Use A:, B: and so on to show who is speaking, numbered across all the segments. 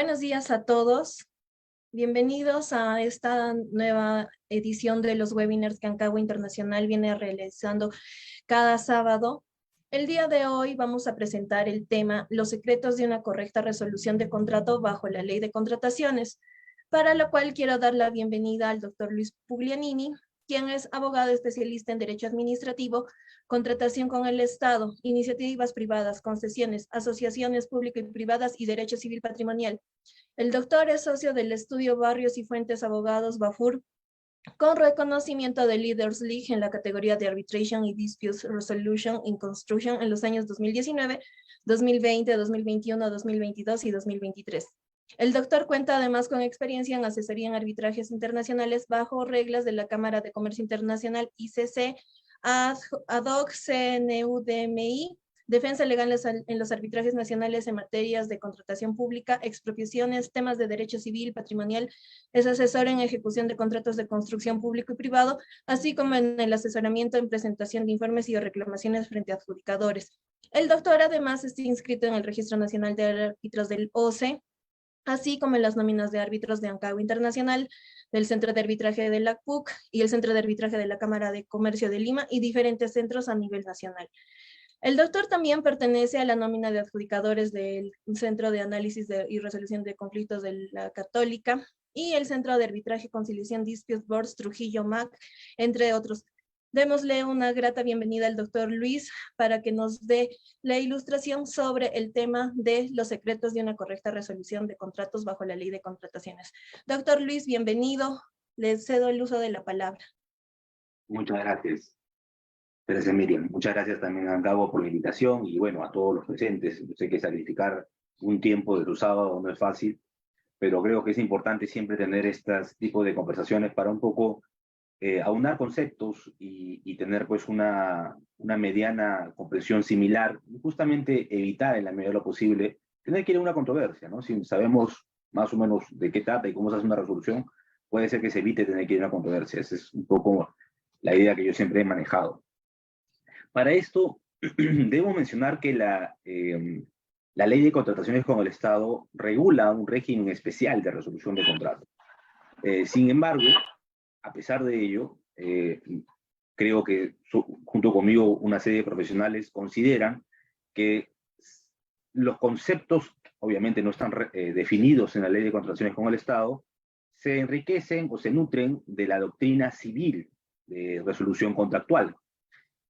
A: Buenos días a todos. Bienvenidos a esta nueva edición de los webinars que Ancagua Internacional viene realizando cada sábado. El día de hoy vamos a presentar el tema Los secretos de una correcta resolución de contrato bajo la ley de contrataciones, para lo cual quiero dar la bienvenida al doctor Luis Puglianini, quien es abogado especialista en Derecho Administrativo, Contratación con el Estado, Iniciativas Privadas, Concesiones, Asociaciones Públicas y Privadas y Derecho Civil Patrimonial. El doctor es socio del estudio Barrios y Fuentes Abogados Bafur, con reconocimiento de Leaders League en la categoría de Arbitration y Dispute Resolution in Construction en los años 2019, 2020, 2021, 2022 y 2023. El doctor cuenta además con experiencia en asesoría en arbitrajes internacionales bajo reglas de la Cámara de Comercio Internacional ICC, ad hoc CNUDMI, defensa legal en los arbitrajes nacionales en materias de contratación pública, expropiaciones, temas de derecho civil, patrimonial, es asesor en ejecución de contratos de construcción público y privado, así como en el asesoramiento en presentación de informes y reclamaciones frente a adjudicadores. El doctor además está inscrito en el Registro Nacional de Árbitros del OCE, así como en las nóminas de árbitros de Ancagua Internacional, del Centro de Arbitraje de la CUC y el Centro de Arbitraje de la Cámara de Comercio de Lima y diferentes centros a nivel nacional. El doctor también pertenece a la nómina de adjudicadores del Centro de Análisis y Resolución de Conflictos de la Católica y el Centro de Arbitraje y Conciliación Dispute Boards Trujillo MAC, entre otros. Démosle una grata bienvenida al doctor Luis para que nos dé la ilustración sobre el tema de los secretos de una correcta resolución de contratos bajo la ley de contrataciones. Doctor Luis, bienvenido. Le cedo el uso de la palabra.
B: Muchas gracias. Gracias, Miriam. Muchas gracias también a Ancagua por la invitación y bueno, a todos los presentes. Yo sé que sacrificar un tiempo de tu sábado no es fácil, pero creo que es importante siempre tener este tipo de conversaciones para un poco aunar conceptos y tener pues una mediana comprensión similar y justamente evitar en la medida de lo posible tener que ir a una controversia, ¿no? Si sabemos más o menos de qué trata y cómo se hace una resolución, puede ser que se evite tener que ir a una controversia. Esa es un poco la idea que yo siempre he manejado. Para esto, debo mencionar que la ley de contrataciones con el Estado regula un régimen especial de resolución de contratos. Sin embargo, a pesar de ello, creo que junto conmigo una serie de profesionales consideran que los conceptos, obviamente no están definidos en la ley de contrataciones con el Estado, se enriquecen o se nutren de la doctrina civil de resolución contractual.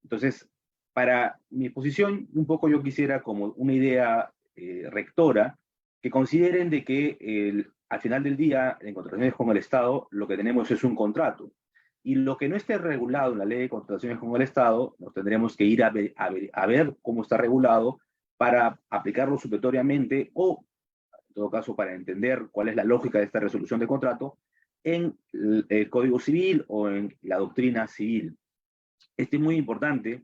B: Entonces, para mi exposición, un poco yo quisiera como una idea rectora, que consideren de que al final del día, en contrataciones con el Estado, lo que tenemos es un contrato. Y lo que no esté regulado en la ley de contrataciones con el Estado, nos tendremos que ir a ver cómo está regulado para aplicarlo supletoriamente o, en todo caso, para entender cuál es la lógica de esta resolución de contrato en el Código Civil o en la doctrina civil. Esto es muy importante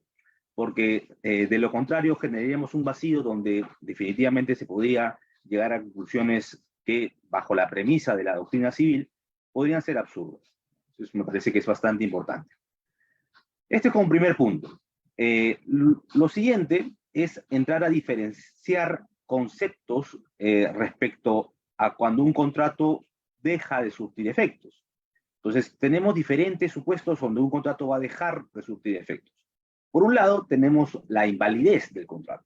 B: porque de lo contrario generaríamos un vacío donde definitivamente se podría llegar a conclusiones que bajo la premisa de la doctrina civil podrían ser absurdas. Entonces me parece que es bastante importante. Este es como primer punto. Lo siguiente es entrar a diferenciar conceptos respecto a cuando un contrato deja de surtir efectos. Entonces tenemos diferentes supuestos donde un contrato va a dejar de surtir efectos. Por un lado tenemos la invalidez del contrato,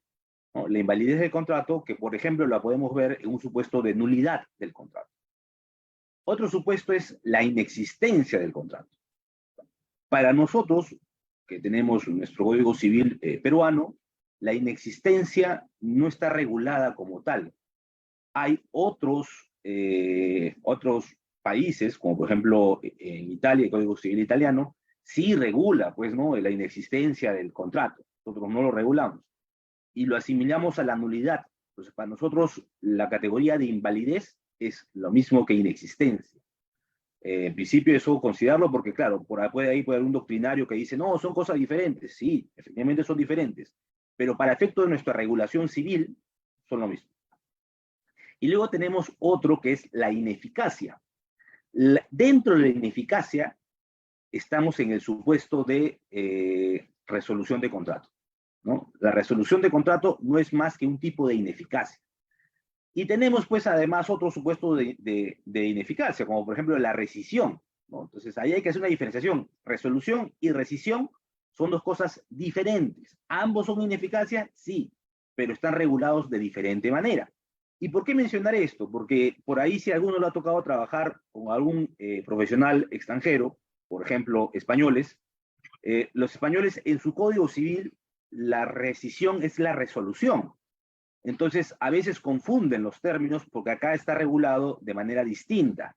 B: ¿no? La invalidez del contrato que, por ejemplo, la podemos ver en un supuesto de nulidad del contrato. Otro supuesto es la inexistencia del contrato. Para nosotros, que tenemos nuestro Código Civil peruano, la inexistencia no está regulada como tal. Hay otros países, como por ejemplo en Italia, el Código Civil italiano, sí regula, pues, ¿no?, la inexistencia del contrato. Nosotros no lo regulamos. Y lo asimilamos a la nulidad. Entonces, para nosotros, la categoría de invalidez es lo mismo que inexistencia. En principio, eso considerarlo porque, claro, ahí puede haber un doctrinario que dice, no, son cosas diferentes. Sí, efectivamente son diferentes. Pero para efecto de nuestra regulación civil, son lo mismo. Y luego tenemos otro que es la ineficacia. Dentro de la ineficacia, estamos en el supuesto de resolución de contrato, ¿no? La resolución de contrato no es más que un tipo de ineficacia. Y tenemos, pues, además, otros supuestos de ineficacia, como por ejemplo la rescisión, ¿no? Entonces, ahí hay que hacer una diferenciación. Resolución y rescisión son dos cosas diferentes. ¿Ambos son ineficacia? Sí, pero están regulados de diferente manera. ¿Y por qué mencionar esto? Porque por ahí, si a alguno le ha tocado trabajar con algún profesional extranjero, por ejemplo, españoles, los españoles en su Código Civil, la rescisión es la resolución. Entonces, a veces confunden los términos porque acá está regulado de manera distinta.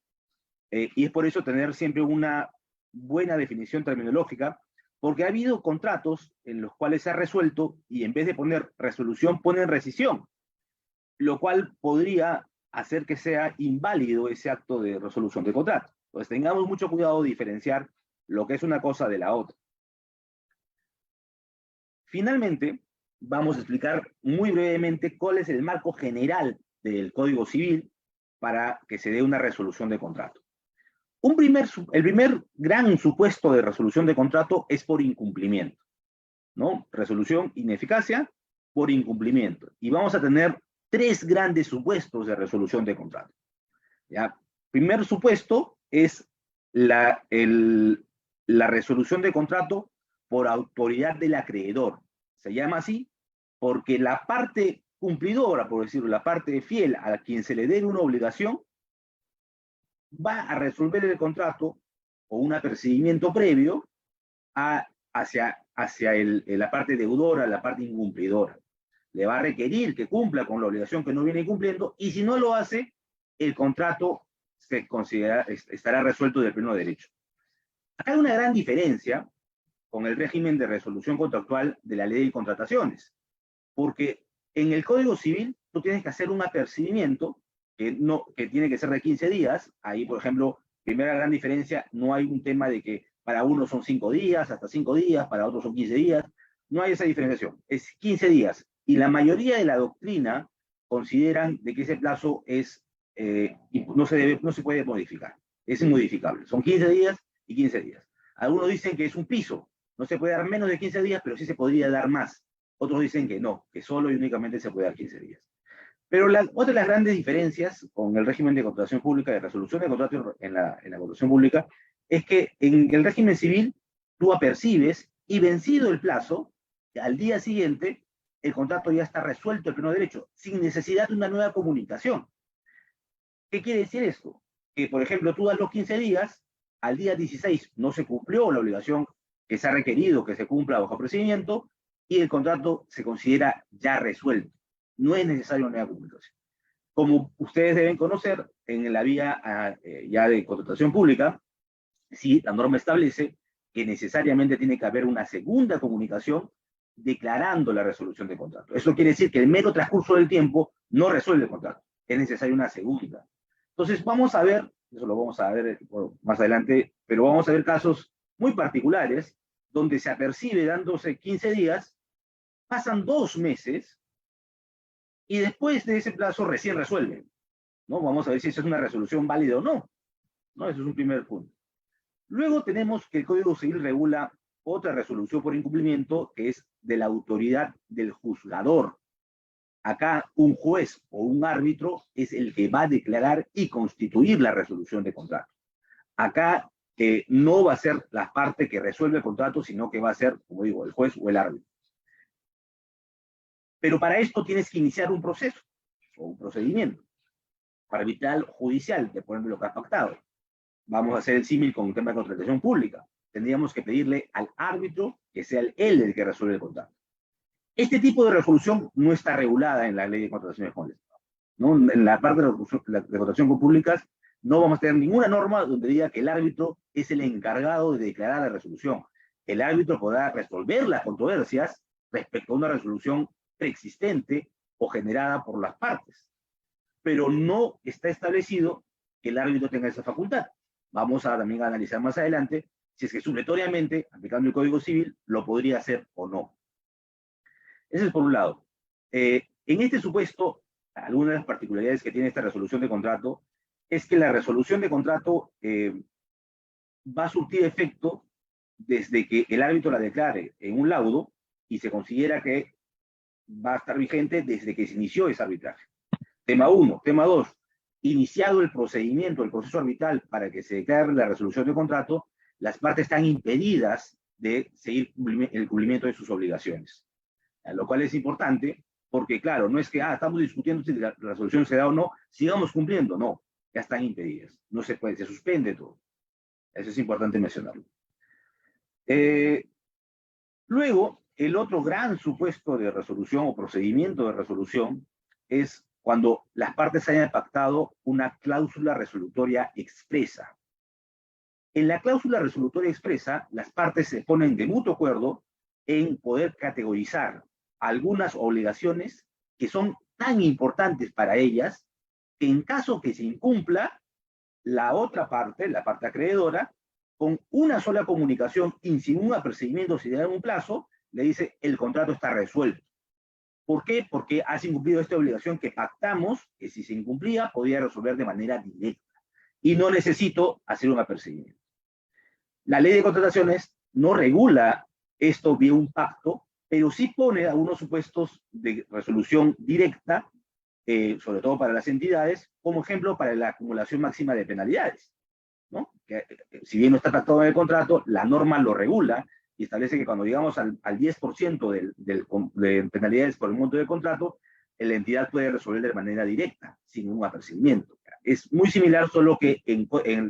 B: Y es por eso tener siempre una buena definición terminológica, porque ha habido contratos en los cuales se ha resuelto y en vez de poner resolución, ponen rescisión, lo cual podría hacer que sea inválido ese acto de resolución de contrato. Entonces, tengamos mucho cuidado de diferenciar lo que es una cosa de la otra. Finalmente, vamos a explicar muy brevemente cuál es el marco general del Código Civil para que se dé una resolución de contrato. El primer gran supuesto de resolución de contrato es por incumplimiento, ¿no? Resolución, ineficacia, por incumplimiento. Y vamos a tener tres grandes supuestos de resolución de contrato. ¿Ya? Primer supuesto es la resolución de contrato por autoridad del acreedor. Se llama así porque la parte cumplidora, por decirlo, la parte fiel a quien se le debe una obligación, va a resolver el contrato o un apercibimiento previo hacia la parte deudora, la parte incumplidora. Le va a requerir que cumpla con la obligación que no viene cumpliendo, y si no lo hace, el contrato estará resuelto del pleno derecho. Acá hay una gran diferencia con el régimen de resolución contractual de la ley de contrataciones, porque en el Código Civil tú tienes que hacer un apercibimiento que tiene que ser de 15 días. Ahí, por ejemplo, primera gran diferencia, no hay un tema de que para unos son 5 días, hasta 5 días, para otros son 15 días. No hay esa diferenciación, es 15 días. Y la mayoría de la doctrina consideran de que ese plazo no se puede modificar, es inmodificable. Son 15 días y 15 días. Algunos dicen que es un piso, no se puede dar menos de 15 días, pero sí se podría dar más. Otros dicen que no, que solo y únicamente se puede dar 15 días. Pero otra de las grandes diferencias con el régimen de contratación pública, de resolución de contratos en la contratación pública, es que en el régimen civil tú apercibes y vencido el plazo, al día siguiente el contrato ya está resuelto el pleno derecho, sin necesidad de una nueva comunicación. ¿Qué quiere decir esto? Que, por ejemplo, tú das los 15 días, al día 16 no se cumplió la obligación que se ha requerido que se cumpla bajo procedimiento, y el contrato se considera ya resuelto. No es necesaria una nueva comunicación. Como ustedes deben conocer, en la vía ya de contratación pública, sí, la norma establece que necesariamente tiene que haber una segunda comunicación declarando la resolución de contrato. Eso quiere decir que el mero transcurso del tiempo no resuelve el contrato. Es necesaria una segunda. Entonces, vamos a ver, eso lo vamos a ver más adelante, pero vamos a ver casos muy particulares donde se apercibe dándose 15 días, pasan 2 meses, y después de ese plazo recién resuelven, ¿no? Vamos a ver si eso es una resolución válida o no, ¿no? Eso es un primer punto. Luego tenemos que el Código Civil regula otra resolución por incumplimiento, que es de la autoridad del juzgador. Acá un juez o un árbitro es el que va a declarar y constituir la resolución de contrato. Acá no va a ser la parte que resuelve el contrato, sino que va a ser, como digo, el juez o el árbitro. Pero para esto tienes que iniciar un proceso o un procedimiento arbitral judicial, de ponerme lo que has pactado. Vamos a hacer el símil con el tema de contratación pública. Tendríamos que pedirle al árbitro que sea él el que resuelve el contrato. Este tipo de resolución no está regulada en la ley de contrataciones públicas, ¿no? En la parte de contratación públicas no vamos a tener ninguna norma donde diga que el árbitro es el encargado de declarar la resolución. El árbitro podrá resolver las controversias respecto a una resolución preexistente o generada por las partes, pero no está establecido que el árbitro tenga esa facultad. Vamos a también analizar más adelante si es que supletoriamente, aplicando el Código Civil, lo podría hacer o no. Ese es por un lado. En este supuesto, alguna de las particularidades que tiene esta resolución de contrato es que la resolución de contrato va a surtir efecto desde que el árbitro la declare en un laudo y se considera que va a estar vigente desde que se inició ese arbitraje. Tema 1. Tema 2. Iniciado el procedimiento, el proceso arbitral para que se declare la resolución de contrato, las partes están impedidas de seguir el cumplimiento de sus obligaciones. Lo cual es importante porque, claro, no es que estamos discutiendo si la resolución se da o no, sigamos cumpliendo. No, ya están impedidas. No se puede, se suspende todo. Eso es importante mencionarlo. Luego, el otro gran supuesto de resolución o procedimiento de resolución es cuando las partes hayan pactado una cláusula resolutoria expresa. En la cláusula resolutoria expresa, las partes se ponen de mutuo acuerdo en poder categorizar algunas obligaciones que son tan importantes para ellas que en caso que se incumpla, la otra parte, la parte acreedora, con una sola comunicación y sin un apercibimiento, si da un plazo, le dice el contrato está resuelto. ¿Por qué? Porque has incumplido esta obligación que pactamos, que si se incumplía podía resolver de manera directa y no necesito hacer un apercibimiento. La ley de contrataciones no regula esto vía un pacto, pero sí pone algunos supuestos de resolución directa, sobre todo para las entidades, como ejemplo para la acumulación máxima de penalidades, ¿no? Que, si bien no está pactado en el contrato, la norma lo regula y establece que cuando llegamos al 10% de penalidades por el monto del contrato, la entidad puede resolver de manera directa, sin un apercibimiento. Es muy similar, solo que en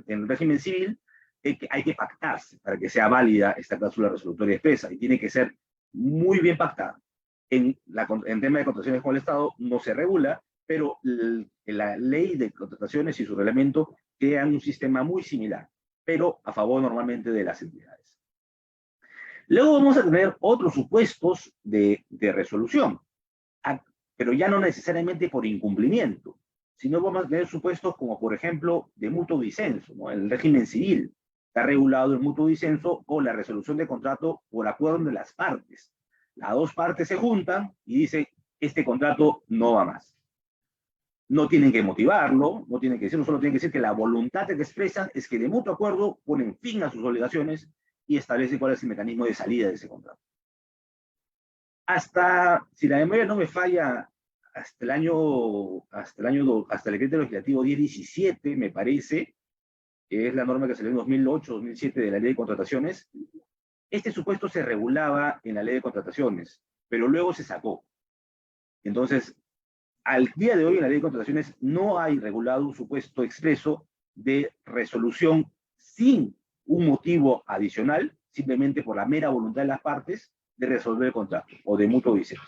B: el régimen civil hay que pactarse para que sea válida esta cláusula resolutoria expresa y tiene que ser muy bien pactada. En tema de contrataciones con el Estado no se regula, pero la ley de contrataciones y su reglamento crean un sistema muy similar, pero a favor normalmente de las entidades. Luego vamos a tener otros supuestos de resolución, pero ya no necesariamente por incumplimiento, sino vamos a tener supuestos como, por ejemplo, de mutuo disenso, ¿no? En el régimen civil está regulado el mutuo disenso o la resolución de contrato por acuerdo de las partes. Las dos partes se juntan y dicen, este contrato no va más. No tienen que motivarlo, no tienen que decirlo, solo tienen que decir que la voluntad que expresan es que de mutuo acuerdo ponen fin a sus obligaciones y establecen cuál es el mecanismo de salida de ese contrato. Hasta, si la memoria no me falla, hasta el decreto legislativo 1017, me parece, que es la norma que salió en 2008-2007 de la ley de contrataciones, este supuesto se regulaba en la ley de contrataciones, pero luego se sacó. Entonces, al día de hoy en la ley de contrataciones no hay regulado un supuesto expreso de resolución sin un motivo adicional, simplemente por la mera voluntad de las partes de resolver el contrato o de mutuo disenso.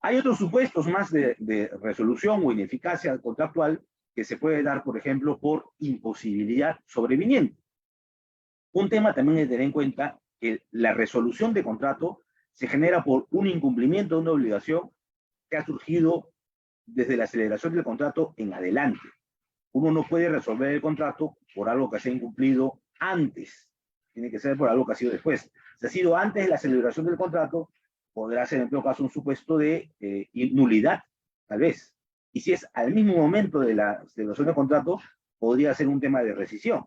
B: Hay otros supuestos más de resolución o ineficacia contractual que se puede dar, por ejemplo, por imposibilidad sobreviniente. Un tema también es tener en cuenta que la resolución de contrato se genera por un incumplimiento de una obligación que ha surgido desde la celebración del contrato en adelante. Uno no puede resolver el contrato por algo que se ha incumplido antes. Tiene que ser por algo que ha sido después. Si ha sido antes de la celebración del contrato, podrá ser en todo caso un supuesto de nulidad, tal vez. Y si es al mismo momento de la celebración del contrato, podría ser un tema de rescisión.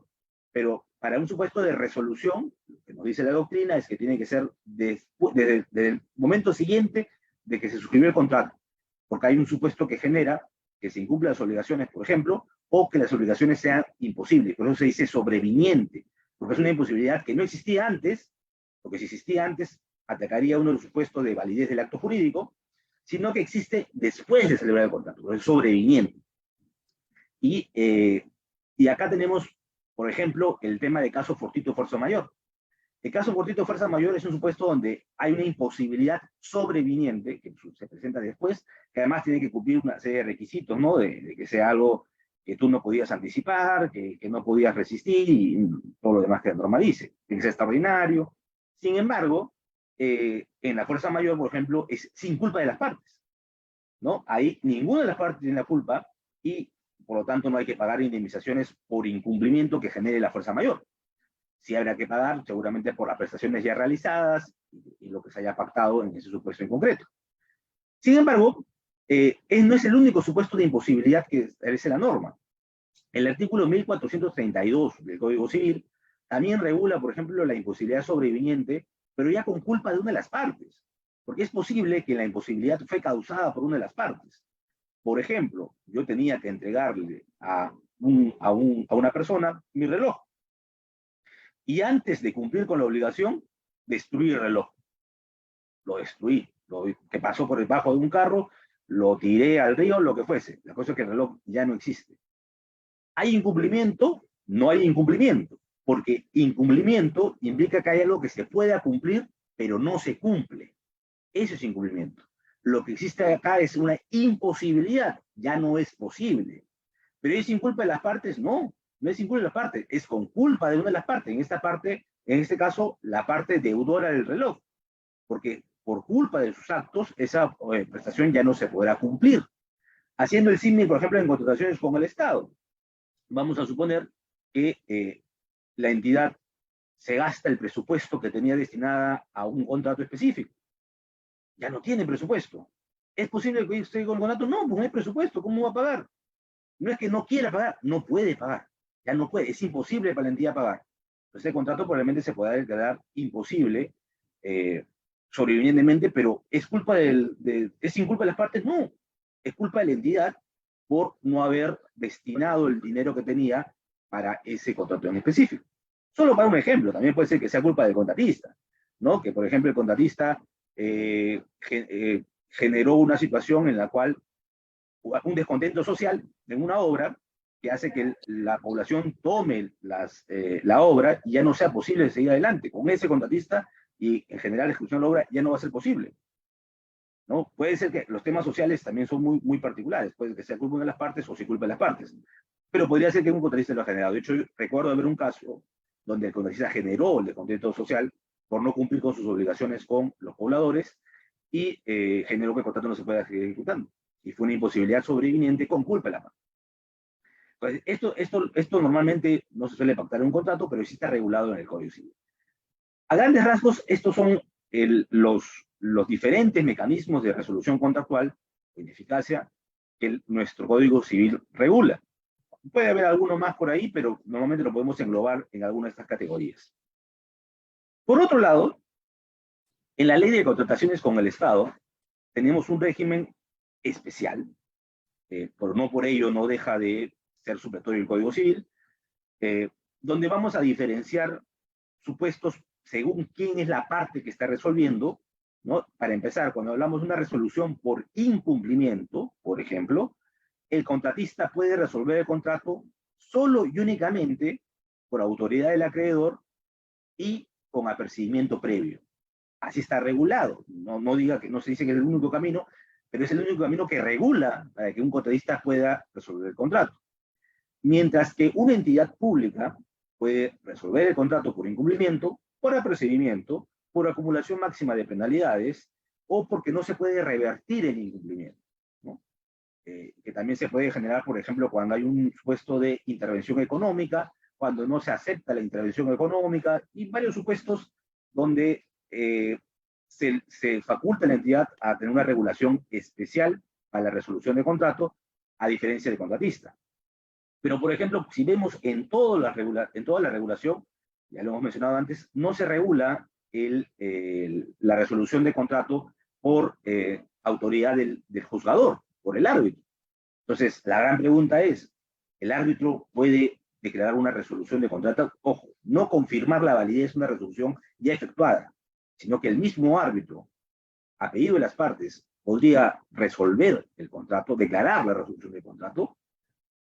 B: Pero para un supuesto de resolución, lo que nos dice la doctrina es que tiene que ser desde el momento siguiente de que se suscribió el contrato, porque hay un supuesto que genera que se incumplan las obligaciones, por ejemplo, o que las obligaciones sean imposibles. Por eso se dice sobreviniente, porque es una imposibilidad que no existía antes, porque si existía antes, atacaría uno de los supuestos de validez del acto jurídico, sino que existe después de celebrar el contrato, por eso es sobreviniente. Y acá tenemos, por ejemplo, el tema de caso fortuito fuerza mayor. El caso fortuito fuerza mayor es un supuesto donde hay una imposibilidad sobreviniente, que se presenta después, que además tiene que cumplir una serie de requisitos, ¿no? De que sea algo que tú no podías anticipar, que no podías resistir y todo lo demás que normalice. Tiene que ser extraordinario. Sin embargo, en la fuerza mayor, por ejemplo, es sin culpa de las partes, ¿no? Ahí ninguna de las partes tiene la culpa y, por lo tanto, no hay que pagar indemnizaciones por incumplimiento que genere la fuerza mayor. Sí habrá que pagar seguramente por las prestaciones ya realizadas y lo que se haya pactado en ese supuesto en concreto. Sin embargo, no es el único supuesto de imposibilidad que establece la norma. El artículo 1432 del Código Civil también regula, por ejemplo, la imposibilidad sobreviniente, pero ya con culpa de una de las partes, porque es posible que la imposibilidad fue causada por una de las partes. Por ejemplo, yo tenía que entregarle a una persona mi reloj. Y antes de cumplir con la obligación, destruí el reloj. Lo destruí. Que pasó por debajo de un carro, lo tiré al río, lo que fuese. La cosa es que el reloj ya no existe. ¿Hay incumplimiento? No hay incumplimiento. Porque incumplimiento implica que hay algo que se pueda cumplir, pero no se cumple. Eso es incumplimiento. Lo que existe acá es una imposibilidad. Ya no es posible. ¿Pero es sin culpa de las partes? No, no es sin culpa de las partes, es con culpa de una de las partes. En este caso, la parte deudora del reloj, porque por culpa de sus actos, esa prestación ya no se podrá cumplir. Haciendo el símil, por ejemplo, en contrataciones con el Estado. Vamos a suponer que la entidad se gasta el presupuesto que tenía destinada a un contrato específico. Ya no tiene presupuesto. ¿Es posible que usted con el contrato? No, pues no hay presupuesto, ¿cómo va a pagar? No es que no quiera pagar, no puede pagar. Ya no puede, es imposible para la entidad pagar. Entonces el contrato probablemente se pueda declarar imposible sobrevivientemente, pero ¿es culpa ¿es sin culpa de las partes? No, es culpa de la entidad por no haber destinado el dinero que tenía para ese contrato en específico. Solo para un ejemplo, también puede ser que sea culpa del contratista, ¿no? Que por ejemplo el contratista generó una situación en la cual un descontento social en una obra que hace que la población tome la obra y ya no sea posible seguir adelante. Con ese contratista y en general la ejecución de la obra ya no va a ser posible, ¿no? Puede ser que los temas sociales también son muy, muy particulares, puede que sea culpa de las partes o si culpa de las partes, pero podría ser que un contratista lo ha generado. De hecho, yo recuerdo haber un caso donde el contratista generó el descontento social por no cumplir con sus obligaciones con los pobladores y generó que el contrato no se pueda seguir ejecutando. Y fue una imposibilidad sobreviniente con culpa de la parte. Pues esto normalmente no se suele pactar en un contrato, pero sí está regulado en el Código Civil. A grandes rasgos, estos son los diferentes mecanismos de resolución contractual en eficacia que nuestro Código Civil regula. Puede haber alguno más por ahí, pero normalmente lo podemos englobar en alguna de estas categorías. Por otro lado, en la ley de contrataciones con el Estado, tenemos un régimen especial, no por ello no deja de ser supletorio del Código Civil, donde vamos a diferenciar supuestos según quién es la parte que está resolviendo, ¿no? Para empezar, cuando hablamos de una resolución por incumplimiento, por ejemplo, el contratista puede resolver el contrato solo y únicamente por autoridad del acreedor y con apercibimiento previo. Así está regulado. No diga que no se dice que es el único camino, pero es el único camino que regula para que un contratista pueda resolver el contrato. Mientras que una entidad pública puede resolver el contrato por incumplimiento, por apercibimiento, por acumulación máxima de penalidades o porque no se puede revertir el incumplimiento, ¿no? Que también se puede generar, por ejemplo, cuando hay un supuesto de intervención económica, cuando no se acepta la intervención económica y varios supuestos donde se faculta a la entidad a tener una regulación especial para la resolución de contrato, a diferencia del contratista. Pero, por ejemplo, si vemos en toda la regulación, ya lo hemos mencionado antes, no se regula la resolución de contrato por autoridad del juzgador, por el árbitro. Entonces, la gran pregunta es, ¿el árbitro puede declarar una resolución de contrato? Ojo, no confirmar la validez de una resolución ya efectuada, sino que el mismo árbitro, a pedido de las partes, podría resolver el contrato, declarar la resolución de contrato.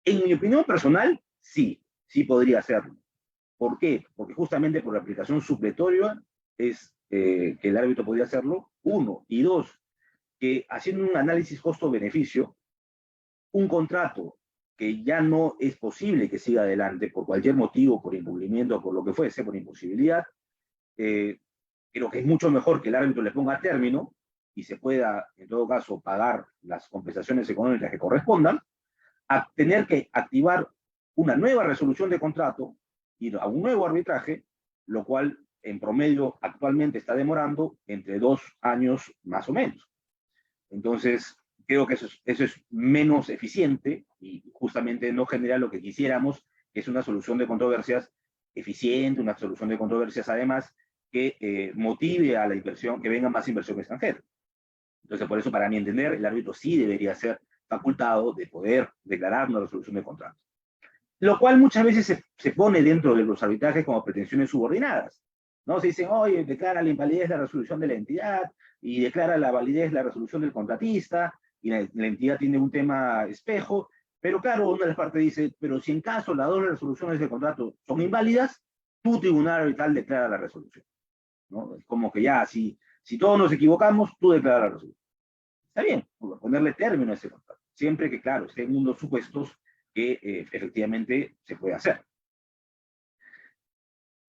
B: En mi opinión personal, sí podría hacerlo. ¿Por qué? Porque justamente por la aplicación supletoria es que el árbitro podría hacerlo, uno, y dos, que haciendo un análisis costo-beneficio, un contrato que ya no es posible que siga adelante por cualquier motivo, por incumplimiento, por lo que fuese, por imposibilidad, creo que es mucho mejor que el árbitro le ponga término y se pueda, en todo caso, pagar las compensaciones económicas que correspondan, a tener que activar una nueva resolución de contrato, ir a un nuevo arbitraje, lo cual en promedio actualmente está demorando entre 2 años más o menos. Entonces, creo que eso es menos eficiente y justamente no genera lo que quisiéramos, que es una solución de controversias eficiente, una solución de controversias además que motive a la inversión, que venga más inversión extranjera. Entonces, por eso, para mi entender, el árbitro sí debería ser facultado de poder declarar una resolución de contrato. Lo cual muchas veces se pone dentro de los arbitrajes como pretensiones subordinadas, ¿no? Se dicen, oye, declara la invalidez la resolución de la entidad y declara la validez la resolución del contratista y la entidad tiene un tema espejo, pero claro, una de las partes dice, pero si en caso las dos resoluciones de contrato son inválidas, tu tribunal arbitral declara la resolución, ¿no? Es como que ya, si todos nos equivocamos, tú declaras la resolución. Está bien, ponerle término a ese contrato, siempre que, claro, estén en unos supuestos que efectivamente se puede hacer.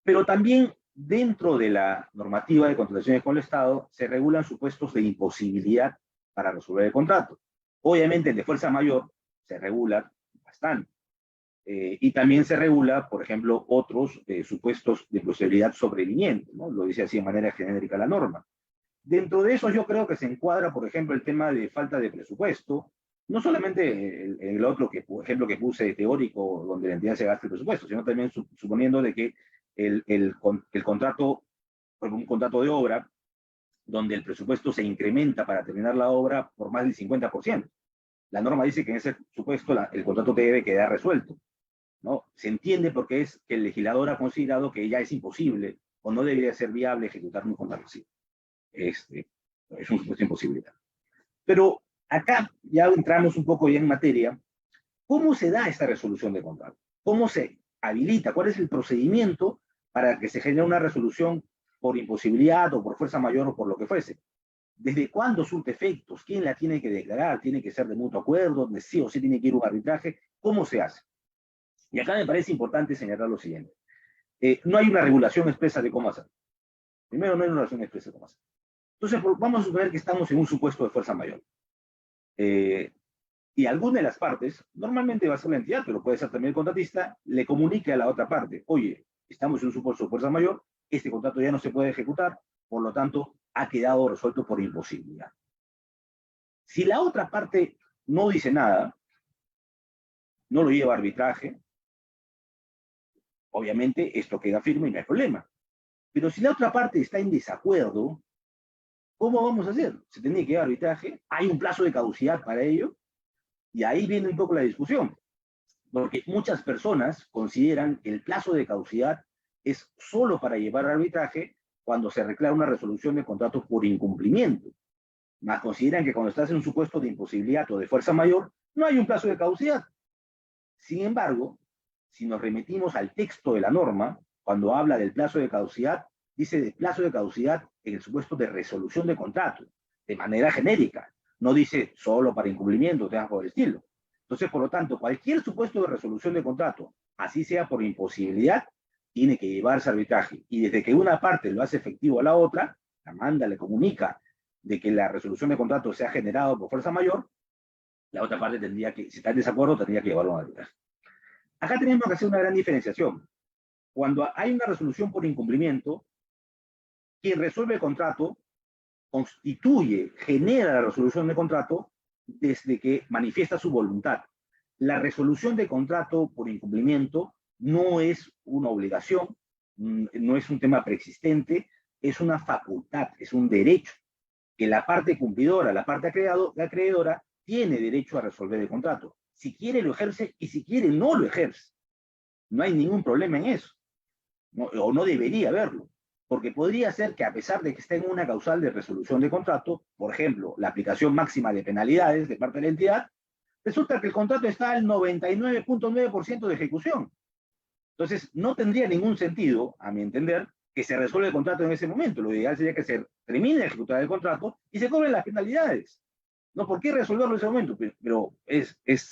B: Pero también dentro de la normativa de contrataciones con el Estado se regulan supuestos de imposibilidad para resolver el contrato. Obviamente el de fuerza mayor se regula bastante. Y también se regula, por ejemplo, otros supuestos de imposibilidad sobreviniente, ¿no? Lo dice así de manera genérica la norma. Dentro de eso yo creo que se encuadra, por ejemplo, el tema de falta de presupuesto, no solamente el otro ejemplo que puse teórico, donde la entidad se gasta el presupuesto, sino también suponiendo de que el contrato, un contrato de obra, donde el presupuesto se incrementa para terminar la obra por más del 50%. La norma dice que en ese supuesto el contrato debe quedar resuelto, ¿no? Se entiende porque es que el legislador ha considerado que ya es imposible o no debería ser viable ejecutar un contrato así. Es un supuesto de imposibilidad. Pero acá ya entramos un poco ya en materia. ¿Cómo se da esta resolución de contrato? ¿Cómo se habilita? ¿Cuál es el procedimiento para que se genere una resolución por imposibilidad o por fuerza mayor o por lo que fuese? ¿Desde cuándo surte efectos? ¿Quién la tiene que declarar? ¿Tiene que ser de mutuo acuerdo? ¿Sí o sí tiene que ir a un arbitraje? ¿Cómo se hace? Y acá me parece importante señalar lo siguiente. No hay una regulación expresa de cómo hacer. Primero, no hay una regulación expresa de cómo hacer. Entonces, vamos a suponer que estamos en un supuesto de fuerza mayor. Y alguna de las partes, normalmente va a ser la entidad, pero puede ser también el contratista, le comunique a la otra parte, oye, estamos en un supuesto de fuerza mayor, este contrato ya no se puede ejecutar, por lo tanto, ha quedado resuelto por imposibilidad. Si la otra parte no dice nada, no lo lleva a arbitraje, obviamente esto queda firme y no hay problema. Pero si la otra parte está en desacuerdo, ¿cómo vamos a hacer? Se tiene que ir a arbitraje, hay un plazo de caducidad para ello, y ahí viene un poco la discusión, porque muchas personas consideran que el plazo de caducidad es solo para llevar al arbitraje cuando se reclama una resolución de contrato por incumplimiento. Más consideran que cuando estás en un supuesto de imposibilidad o de fuerza mayor, no hay un plazo de caducidad. Sin embargo, si nos remitimos al texto de la norma, cuando habla del plazo de caducidad, dice de plazo de caducidad en el supuesto de resolución de contrato, de manera genérica. No dice solo para incumplimiento, temas por el estilo. Entonces, por lo tanto, cualquier supuesto de resolución de contrato, así sea por imposibilidad, tiene que llevarse a arbitraje. Y desde que una parte lo hace efectivo a la otra, la manda, le comunica de que la resolución de contrato se ha generado por fuerza mayor, la otra parte tendría que, si está en desacuerdo, tendría que llevarlo a arbitraje. Acá tenemos que hacer una gran diferenciación. Cuando hay una resolución por incumplimiento, quien resuelve el contrato constituye, genera la resolución de contrato desde que manifiesta su voluntad. La resolución de contrato por incumplimiento no es una obligación, no es un tema preexistente, es una facultad, es un derecho que la parte cumplidora, la parte acreedora, tiene derecho a resolver el contrato. Si quiere lo ejerce y si quiere no lo ejerce. No hay ningún problema en eso. No, o no debería haberlo. Porque podría ser que a pesar de que esté en una causal de resolución de contrato, por ejemplo, la aplicación máxima de penalidades de parte de la entidad, resulta que el contrato está al 99.9% de ejecución. Entonces, no tendría ningún sentido, a mi entender, que se resuelva el contrato en ese momento. Lo ideal sería que se termine de ejecutar el contrato y se cobren las penalidades. No, ¿por qué resolverlo en ese momento? Pero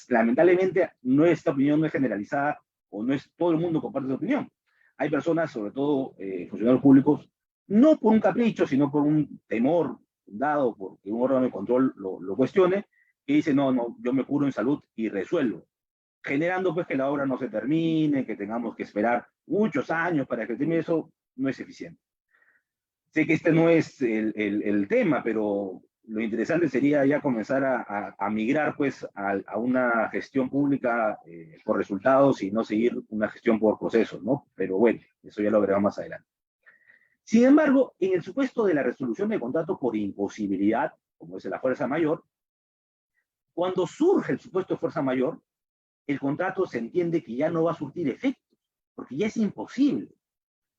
B: lamentablemente, esta opinión no es generalizada o no es todo el mundo comparte esa opinión. Hay personas, sobre todo funcionarios públicos, no por un capricho, sino por un temor dado porque un órgano de control lo cuestione, que dice, no, yo me curo en salud y resuelvo, generando pues que la obra no se termine, que tengamos que esperar muchos años para que termine. Eso no es eficiente. Sé que este no es el tema, pero lo interesante sería ya comenzar a migrar pues a una gestión pública por resultados y no seguir una gestión por procesos, ¿no? Pero bueno, eso ya lo veremos más adelante. Sin embargo, en el supuesto de la resolución de contrato por imposibilidad, como es la fuerza mayor, Cuando surge el supuesto de fuerza mayor, el contrato se entiende que ya no va a surtir efectos, porque ya es imposible.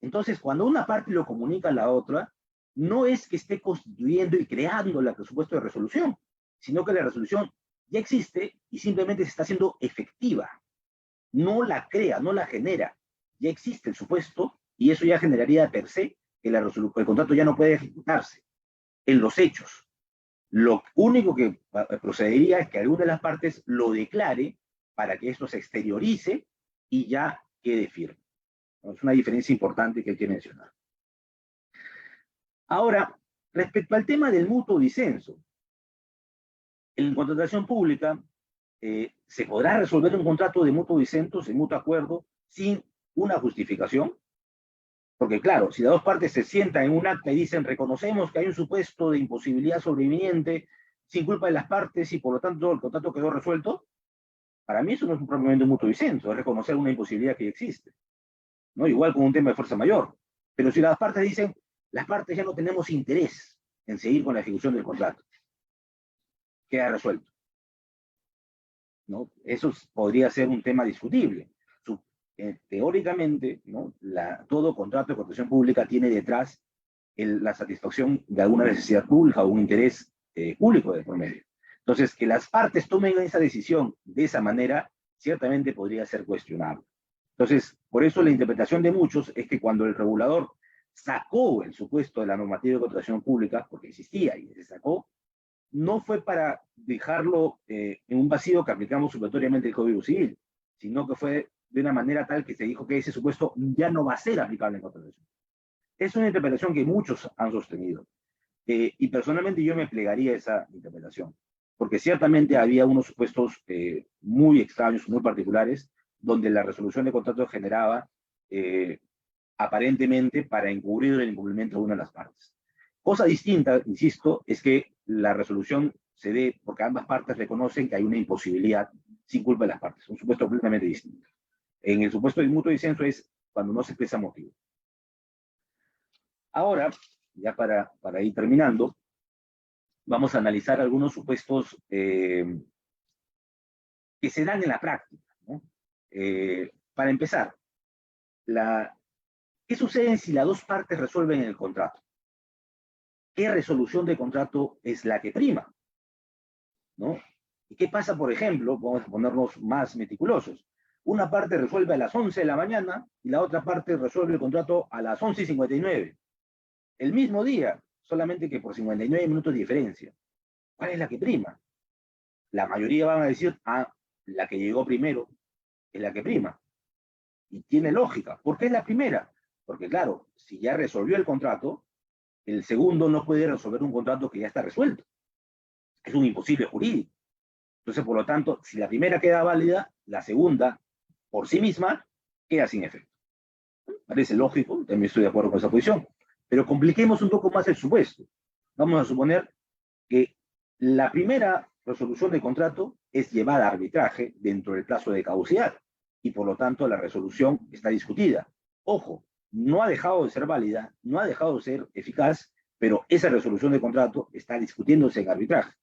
B: Entonces, cuando una parte lo comunica a la otra, no es que esté constituyendo y creando el presupuesto de resolución, sino que la resolución ya existe y simplemente se está haciendo efectiva. No la crea, no la genera. Ya existe el supuesto y eso ya generaría per se que el contrato ya no puede ejecutarse. En los hechos, lo único que procedería es que alguna de las partes lo declare para que esto se exteriorice y ya quede firme. Es una diferencia importante que hay que mencionar. Ahora, respecto al tema del mutuo disenso, en contratación pública se podrá resolver un contrato de mutuo disenso, de mutuo acuerdo, sin una justificación. Porque claro, si las dos partes se sientan en un acta y dicen reconocemos que hay un supuesto de imposibilidad sobreviniente sin culpa de las partes y por lo tanto el contrato quedó resuelto, para mí eso no es propiamente un mutuo disenso, es reconocer una imposibilidad que ya existe, ¿no? Igual con un tema de fuerza mayor. Pero si las partes dicen, las partes ya no tenemos interés en seguir con la ejecución del contrato, queda resuelto, ¿no? Eso podría ser un tema discutible. Teóricamente, ¿no? Todo contrato de contratación pública tiene detrás la satisfacción de alguna necesidad pública o un interés público de por medio. Entonces, que las partes tomen esa decisión de esa manera, ciertamente podría ser cuestionable. Entonces, por eso la interpretación de muchos es que cuando el regulador sacó el supuesto de la normativa de contratación pública, porque existía y se sacó, no fue para dejarlo en un vacío que aplicamos supletoriamente el Código Civil, sino que fue de una manera tal que se dijo que ese supuesto ya no va a ser aplicable en contratación. Es una interpretación que muchos han sostenido. Y personalmente yo me plegaría a esa interpretación, porque ciertamente había unos supuestos muy extraños, muy particulares, donde la resolución de contrato generaba aparentemente para encubrir el incumplimiento de una de las partes. Cosa distinta, insisto, es que la resolución se dé porque ambas partes reconocen que hay una imposibilidad sin culpa de las partes. Un supuesto completamente distinto. En el supuesto de mutuo disenso es cuando no se expresa motivo. Ahora, ya para ir terminando, vamos a analizar algunos supuestos que se dan en la práctica, ¿no? Para empezar, ¿qué sucede si las dos partes resuelven el contrato? ¿Qué resolución de contrato es la que prima? ¿No? ¿Y qué pasa, por ejemplo? Vamos a ponernos más meticulosos. Una parte resuelve a las 11 de la mañana y la otra parte resuelve el contrato a las 11:59. El mismo día, solamente que por 59 minutos de diferencia. ¿Cuál es la que prima? La mayoría van a decir, la que llegó primero es la que prima. Y tiene lógica. ¿Por qué es la primera? Porque claro, si ya resolvió el contrato, el segundo no puede resolver un contrato que ya está resuelto. Es un imposible jurídico. Entonces, por lo tanto, si la primera queda válida, la segunda, por sí misma, queda sin efecto. Parece lógico, también estoy de acuerdo con esa posición. Pero compliquemos un poco más el supuesto. Vamos a suponer que la primera resolución de contrato es llevada a arbitraje dentro del plazo de caducidad y por lo tanto la resolución está discutida. Ojo, no ha dejado de ser válida, no ha dejado de ser eficaz, pero esa resolución de contrato está discutiéndose en arbitraje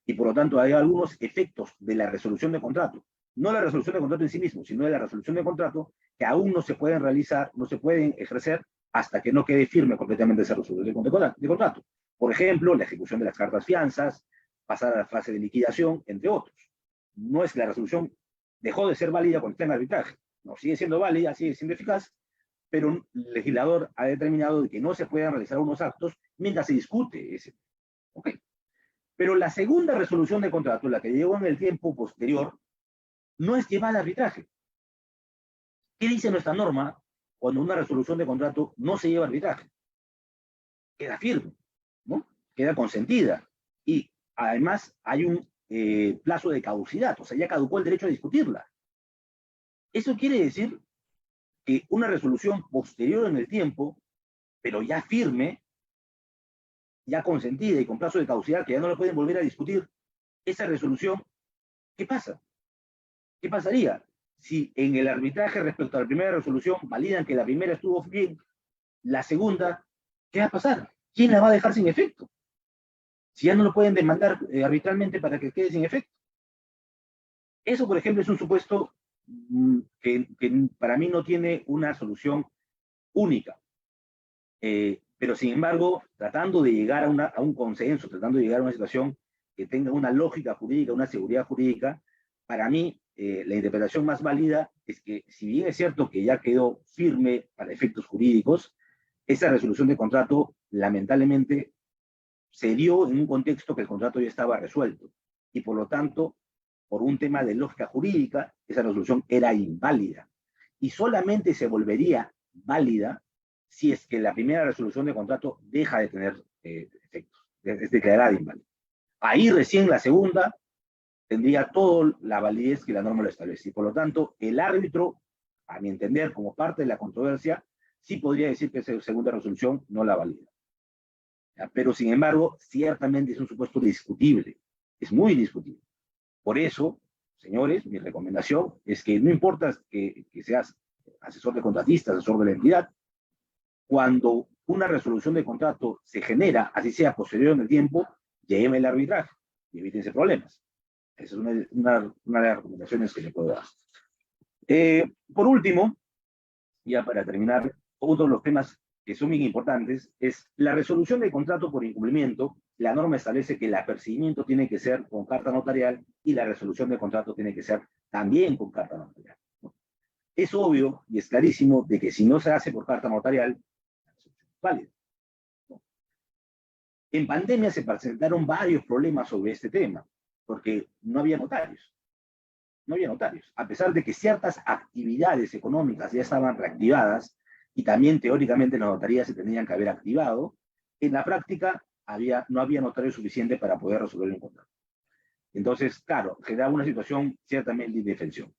B: y por lo tanto hay algunos efectos de la resolución de contrato, no la resolución de contrato en sí mismo, sino de la resolución de contrato que aún no se pueden realizar, no se pueden ejercer hasta que no quede firme completamente esa resolución de contrato. Por ejemplo, la ejecución de las cartas fianzas, pasar a la fase de liquidación, entre otros. No es que la resolución dejó de ser válida cuando está en arbitraje. No, sigue siendo válida, sigue siendo eficaz, pero el legislador ha determinado que no se puedan realizar unos actos mientras se discute ese. ¿Ok? Pero la segunda resolución de contrato, la que llegó en el tiempo posterior, no es llevada a arbitraje. ¿Qué dice nuestra norma cuando una resolución de contrato no se lleva a arbitraje? Queda firme, ¿no? Queda consentida. Y además hay un plazo de caducidad, o sea, ya caducó el derecho a discutirla. Eso quiere decir que una resolución posterior en el tiempo, pero ya firme, ya consentida y con plazo de caducidad, que ya no la pueden volver a discutir, esa resolución, ¿qué pasa? ¿Qué pasaría? Si en el arbitraje respecto a la primera resolución validan que la primera estuvo bien, la segunda, ¿qué va a pasar? ¿Quién la va a dejar sin efecto? Si ya no lo pueden demandar arbitralmente para que quede sin efecto. Eso, por ejemplo, es un supuesto que para mí no tiene una solución única. Pero sin embargo, tratando de llegar a un consenso, tratando de llegar a una situación que tenga una lógica jurídica, una seguridad jurídica, para mí la interpretación más válida es que, si bien es cierto que ya quedó firme para efectos jurídicos, esa resolución de contrato lamentablemente se dio en un contexto que el contrato ya estaba resuelto y por lo tanto, por un tema de lógica jurídica, esa resolución era inválida y solamente se volvería válida si es que la primera resolución de contrato deja de tener efectos, es declarada inválida. Ahí recién la segunda tendría toda la validez que la norma lo establece. Y por lo tanto, el árbitro, a mi entender, como parte de la controversia, sí podría decir que esa segunda resolución no la valida. ¿Ya? Pero sin embargo, ciertamente es un supuesto discutible, es muy discutible. Por eso, señores, mi recomendación es que no importa que seas asesor de contratistas, asesor de la entidad, cuando una resolución de contrato se genera, así sea posterior en el tiempo, lleve el arbitraje y evítense problemas. Esa es una de las recomendaciones que le puedo dar. Por último, ya para terminar, otro de los temas que son muy importantes es la resolución de contrato por incumplimiento. La norma establece que el apercibimiento tiene que ser con carta notarial y la resolución de contrato tiene que ser también con carta notarial. Es obvio y es clarísimo de que si no se hace por carta notarial, es válido. En pandemia se presentaron varios problemas sobre este tema, porque no había notarios. No había notarios. A pesar de que ciertas actividades económicas ya estaban reactivadas y también teóricamente las notarías se tenían que haber activado, en la práctica no había notario suficiente para poder resolver el contrato. Entonces, claro, generaba una situación ciertamente de indefensión.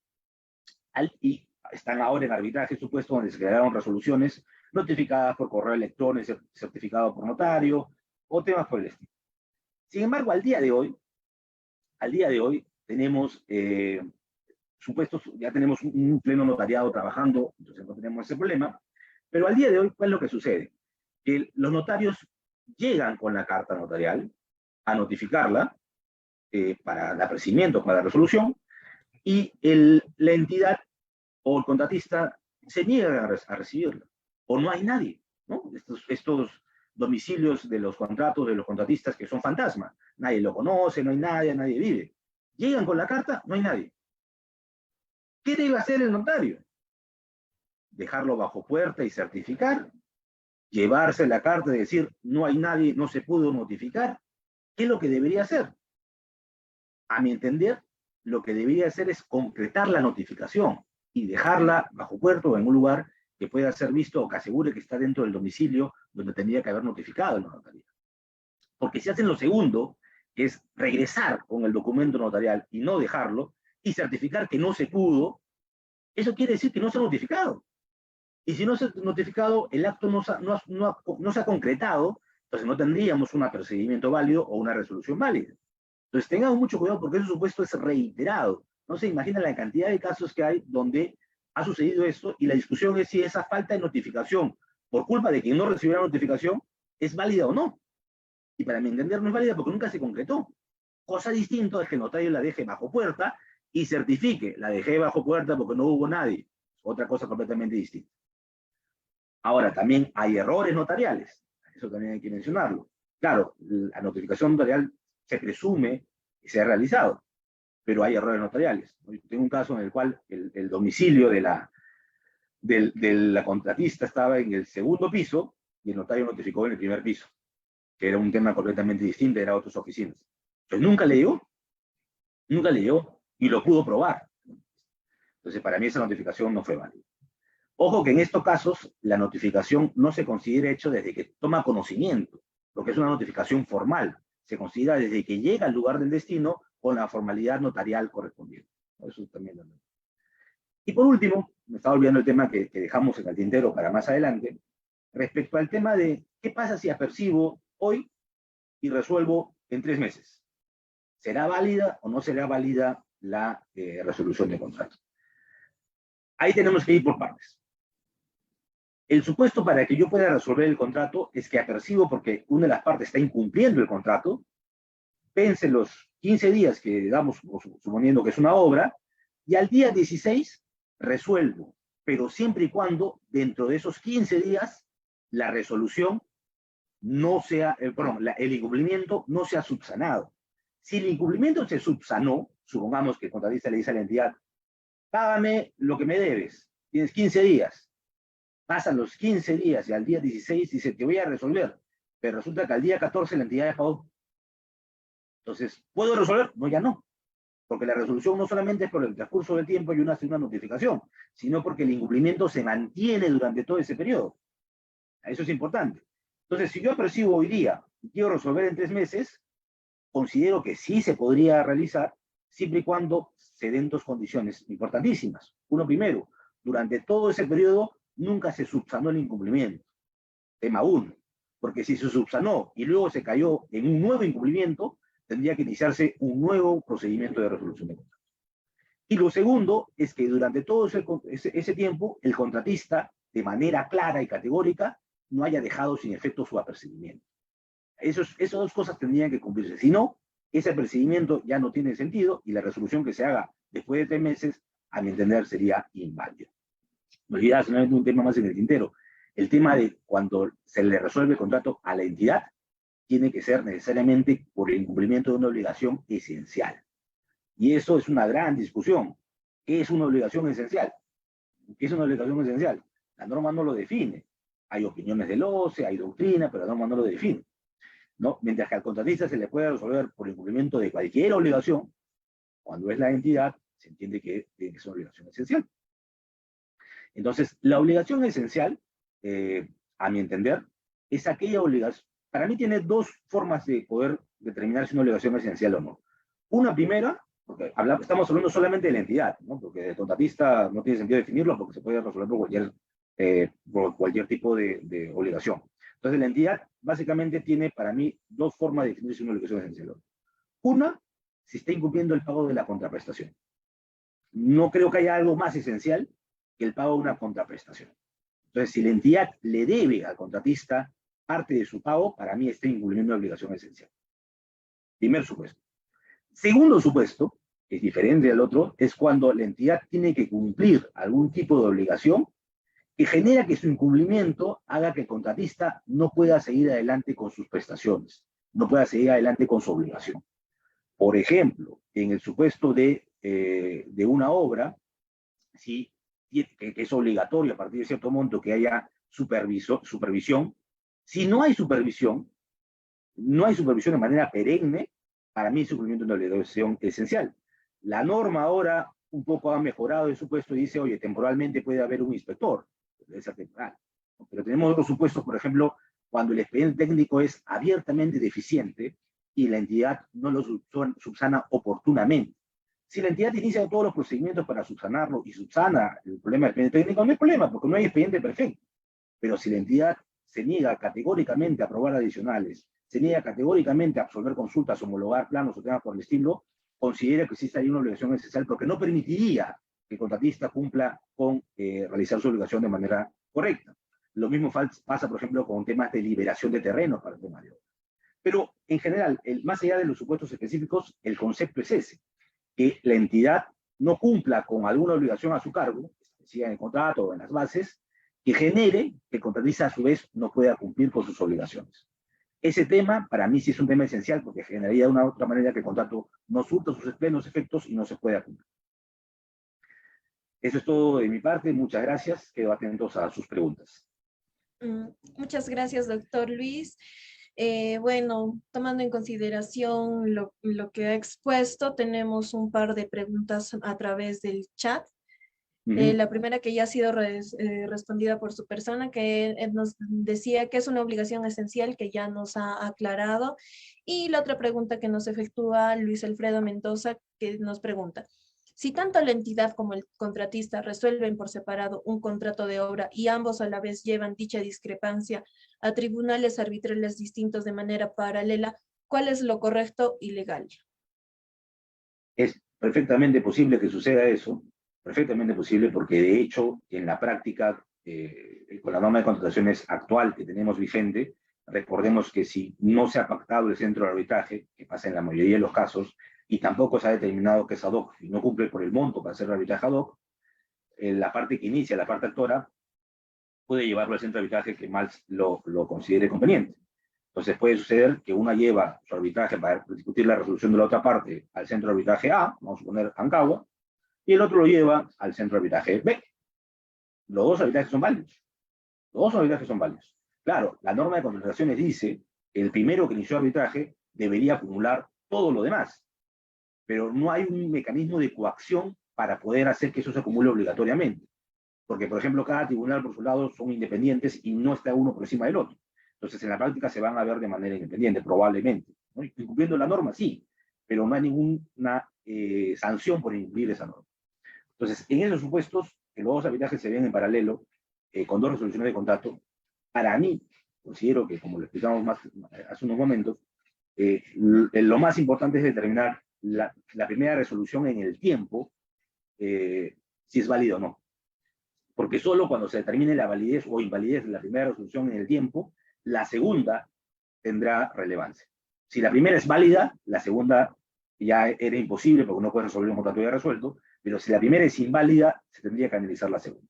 B: Y están ahora en arbitraje supuesto donde se crearon resoluciones notificadas por correo electrónico, certificado por notario, o temas por el estilo. Sin embargo, al día de hoy tenemos supuestos, ya tenemos un pleno notariado trabajando, entonces no tenemos ese problema, pero al día de hoy, ¿cuál es lo que sucede? Que los notarios llegan con la carta notarial a notificarla para el apercibimiento, para la resolución, y la entidad o el contratista se niega a recibirla, o no hay nadie, ¿no? Estos domicilios de los contratos, de los contratistas que son fantasmas, nadie lo conoce, no hay nadie vive. Llegan con la carta, no hay nadie. ¿Qué debe hacer el notario? Dejarlo bajo puerta y certificar, llevarse la carta y decir, no hay nadie, no se pudo notificar. ¿Qué es lo que debería hacer? A mi entender, lo que debería hacer es concretar la notificación y dejarla bajo puerta o en un lugar que pueda ser visto o que asegure que está dentro del domicilio donde tendría que haber notificado la notaría. Porque si hacen lo segundo, que es regresar con el documento notarial y no dejarlo, y certificar que no se pudo, eso quiere decir que no se ha notificado. Y si no se ha notificado, el acto no se ha concretado, entonces no tendríamos un apercibimiento válido o una resolución válida. Entonces tengamos mucho cuidado porque ese supuesto es reiterado. No se imagina la cantidad de casos que hay donde ha sucedido esto y la discusión es si esa falta de notificación por culpa de quien no recibió la notificación es válida o no. Y para mi entender no es válida porque nunca se concretó. Cosa distinta es que el notario la deje bajo puerta y certifique, la dejé bajo puerta porque no hubo nadie. Otra cosa completamente distinta. Ahora, también hay errores notariales. Eso también hay que mencionarlo. Claro, la notificación notarial se presume que se ha realizado, pero hay errores notariales. Tengo un caso en el cual el domicilio de la contratista estaba en el segundo piso y el notario notificó en el primer piso, que era un tema completamente distinto, era otras oficinas. Entonces nunca leyó y lo pudo probar. Entonces para mí esa notificación no fue válida. Ojo que en estos casos la notificación no se considera hecho desde que toma conocimiento, porque es una notificación formal. Se considera desde que llega al lugar del destino con la formalidad notarial correspondiente. Eso también lo. Y por último, me estaba olvidando el tema que dejamos en el tintero para más adelante, respecto al tema de qué pasa si apercibo hoy y resuelvo en 3 meses. ¿Será válida o no será válida la resolución de contrato? Ahí tenemos que ir por partes. El supuesto para que yo pueda resolver el contrato es que apercibo porque una de las partes está incumpliendo el contrato, vence los 15 días que damos, suponiendo que es una obra, y al día 16 resuelvo, pero siempre y cuando dentro de esos 15 días la resolución no sea, el incumplimiento no sea subsanado. Si el incumplimiento se subsanó, supongamos que el contratista le dice a la entidad, págame lo que me debes, tienes 15 días, pasan los 15 días y al día 16 dice, te voy a resolver, pero resulta que al día 14 la entidad ya pagó. Entonces, ¿puedo resolver? No, ya no. Porque la resolución no solamente es por el transcurso del tiempo y una notificación, sino porque el incumplimiento se mantiene durante todo ese periodo. Eso es importante. Entonces, si yo percibo hoy día y quiero resolver en 3 meses, considero que sí se podría realizar, siempre y cuando se den 2 condiciones importantísimas. Uno, primero, durante todo ese periodo nunca se subsanó el incumplimiento. Tema 1. Porque si se subsanó y luego se cayó en un nuevo incumplimiento, tendría que iniciarse un nuevo procedimiento de resolución de contrato. Y lo segundo es que durante todo ese tiempo, el contratista, de manera clara y categórica, no haya dejado sin efecto su apercibimiento. Esas 2 cosas tendrían que cumplirse. Si no, ese apercibimiento ya no tiene sentido y la resolución que se haga después de 3 meses, a mi entender, sería inválida. Me olvidaba solamente un tema más en el tintero. El tema de cuando se le resuelve el contrato a la entidad, tiene que ser necesariamente por el incumplimiento de una obligación esencial. Y eso es una gran discusión. ¿Qué es una obligación esencial? ¿Qué es una obligación esencial? La norma no lo define. Hay opiniones del OCE, hay doctrina, pero la norma no lo define, ¿no? Mientras que al contratista se le puede resolver por incumplimiento de cualquier obligación, cuando es la entidad, se entiende que tiene que ser una obligación esencial. Entonces, la obligación esencial, a mi entender, es aquella obligación. Para mí tiene 2 formas de poder determinar si una obligación es esencial o no. Una primera, porque estamos hablando solamente de la entidad, ¿no? Porque el contratista no tiene sentido definirlo porque se puede resolver por cualquier tipo de obligación. Entonces, la entidad básicamente tiene para mí 2 formas de definir si una obligación es esencial o no. Una, si está incumpliendo el pago de la contraprestación. No creo que haya algo más esencial que el pago de una contraprestación. Entonces, si la entidad le debe al contratista parte de su pago, para mí está incumpliendo una obligación esencial. Primer supuesto. Segundo supuesto, que es diferente al otro, es cuando la entidad tiene que cumplir algún tipo de obligación que genera que su incumplimiento haga que el contratista no pueda seguir adelante con sus prestaciones, no pueda seguir adelante con su obligación. Por ejemplo, en el supuesto de una obra, ¿sí?, que es obligatorio a partir de cierto monto que haya supervisión. Si no hay supervisión de manera perenne, para mí es cumplimiento de una obligación esencial. La norma ahora un poco ha mejorado el supuesto y dice, oye, temporalmente puede haber un inspector, debe ser temporal. Pero tenemos otros supuestos, por ejemplo, cuando el expediente técnico es abiertamente deficiente y la entidad no lo subsana oportunamente. Si la entidad inicia todos los procedimientos para subsanarlo y subsana el problema del expediente técnico, no hay problema, porque no hay expediente perfecto. Pero si la entidad se niega categóricamente a aprobar adicionales, se niega categóricamente a absolver consultas, homologar planos o temas por el estilo, considera que existe ahí una obligación esencial porque no permitiría que el contratista cumpla con realizar su obligación de manera correcta. Lo mismo pasa, por ejemplo, con temas de liberación de terrenos para el tema de obra. Pero, en general, más allá de los supuestos específicos, el concepto es ese, que la entidad no cumpla con alguna obligación a su cargo, establecida en el contrato o en las bases, que genere que el contratista a su vez no pueda cumplir con sus obligaciones. Ese tema, para mí, sí es un tema esencial porque generaría de una u otra manera que el contrato no surta sus plenos efectos y no se pueda cumplir. Eso es todo de mi parte. Muchas gracias. Quedo atentos a sus preguntas.
A: Muchas gracias, doctor Luis. Bueno, tomando en consideración lo que ha expuesto, tenemos un par de preguntas a través del chat. La primera que ya ha sido respondida por su persona, que nos decía que es una obligación esencial, que ya nos ha aclarado. Y la otra pregunta que nos efectúa Luis Alfredo Mendoza, que nos pregunta, si tanto la entidad como el contratista resuelven por separado un contrato de obra y ambos a la vez llevan dicha discrepancia a tribunales arbitrales distintos de manera paralela, ¿cuál es lo correcto y legal?
B: Es perfectamente posible que suceda eso, perfectamente posible, porque de hecho, en la práctica, con la norma de contrataciones actual que tenemos vigente, recordemos que si no se ha pactado el centro de arbitraje, que pasa en la mayoría de los casos, y tampoco se ha determinado que es ad hoc, y no cumple por el monto para hacer el arbitraje ad hoc, la parte que inicia, la parte actora, puede llevarlo al centro de arbitraje que más lo considere conveniente. Entonces puede suceder que una lleva su arbitraje para discutir la resolución de la otra parte al centro de arbitraje A, vamos a poner Ancagua, y el otro lo lleva al centro de arbitraje B. Los dos arbitrajes son válidos. Los dos arbitrajes son válidos. Claro, la norma de contrataciones dice que el primero que inició arbitraje debería acumular todo lo demás, pero no hay un mecanismo de coacción para poder hacer que eso se acumule obligatoriamente. Porque, por ejemplo, cada tribunal por su lado son independientes y no está uno por encima del otro. Entonces, en la práctica se van a ver de manera independiente, probablemente, ¿no? Incumpliendo la norma, sí, pero no hay ninguna sanción por incumplir esa norma. Entonces, en esos supuestos, que los dos arbitrajes se ven en paralelo, con dos resoluciones de contrato, para mí, considero que, como lo explicamos hace unos momentos, lo más importante es determinar la primera resolución en el tiempo, si es válida o no. Porque solo cuando se determine la validez o invalidez de la primera resolución en el tiempo, la segunda tendrá relevancia. Si la primera es válida, la segunda ya era imposible porque no puede resolver un contrato ya resuelto, pero si la primera es inválida, se tendría que analizar la segunda.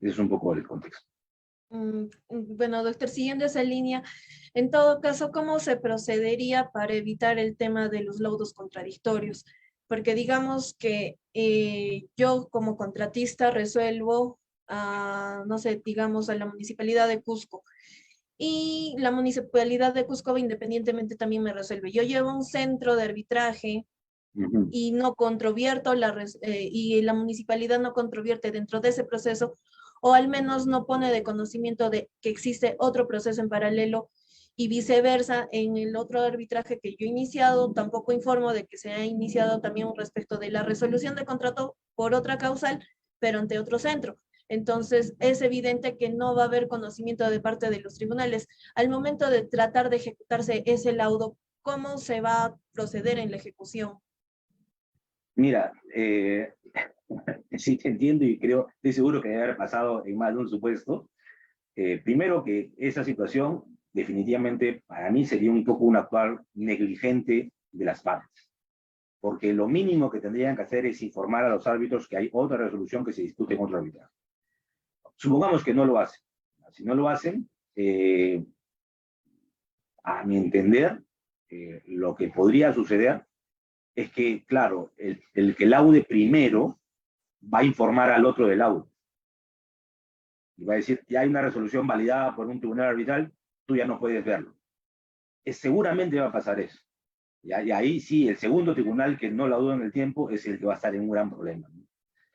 B: Ese es un poco el contexto.
A: Bueno, doctor, siguiendo esa línea, en todo caso, ¿cómo se procedería para evitar el tema de los laudos contradictorios? Porque digamos que yo como contratista resuelvo, no sé, digamos a la Municipalidad de Cusco, y la Municipalidad de Cusco independientemente también me resuelve. Yo llevo un centro de arbitraje y no controvierto, y la municipalidad no controvierte dentro de ese proceso, o al menos no pone de conocimiento de que existe otro proceso en paralelo, y viceversa, en el otro arbitraje que yo he iniciado, tampoco informo de que se ha iniciado también respecto de la resolución de contrato por otra causal, pero ante otro centro. Entonces, es evidente que no va a haber conocimiento de parte de los tribunales. Al momento de tratar de ejecutarse ese laudo, ¿cómo se va a proceder en la ejecución?
B: Mira, sí te entiendo y creo, estoy seguro que debe haber pasado en más de un supuesto. Primero que esa situación definitivamente para mí sería un poco un actuar negligente de las partes, porque lo mínimo que tendrían que hacer es informar a los árbitros que hay otra resolución que se discute en otro arbitraje. Supongamos que no lo hacen. Si no lo hacen, a mi entender, lo que podría suceder es que, claro, el que laude primero va a informar al otro del laudo. Y va a decir, ya hay una resolución validada por un tribunal arbitral, tú ya no puedes verlo. Seguramente va a pasar eso. Y ahí sí, el segundo tribunal que no laudó en el tiempo es el que va a estar en un gran problema, ¿no?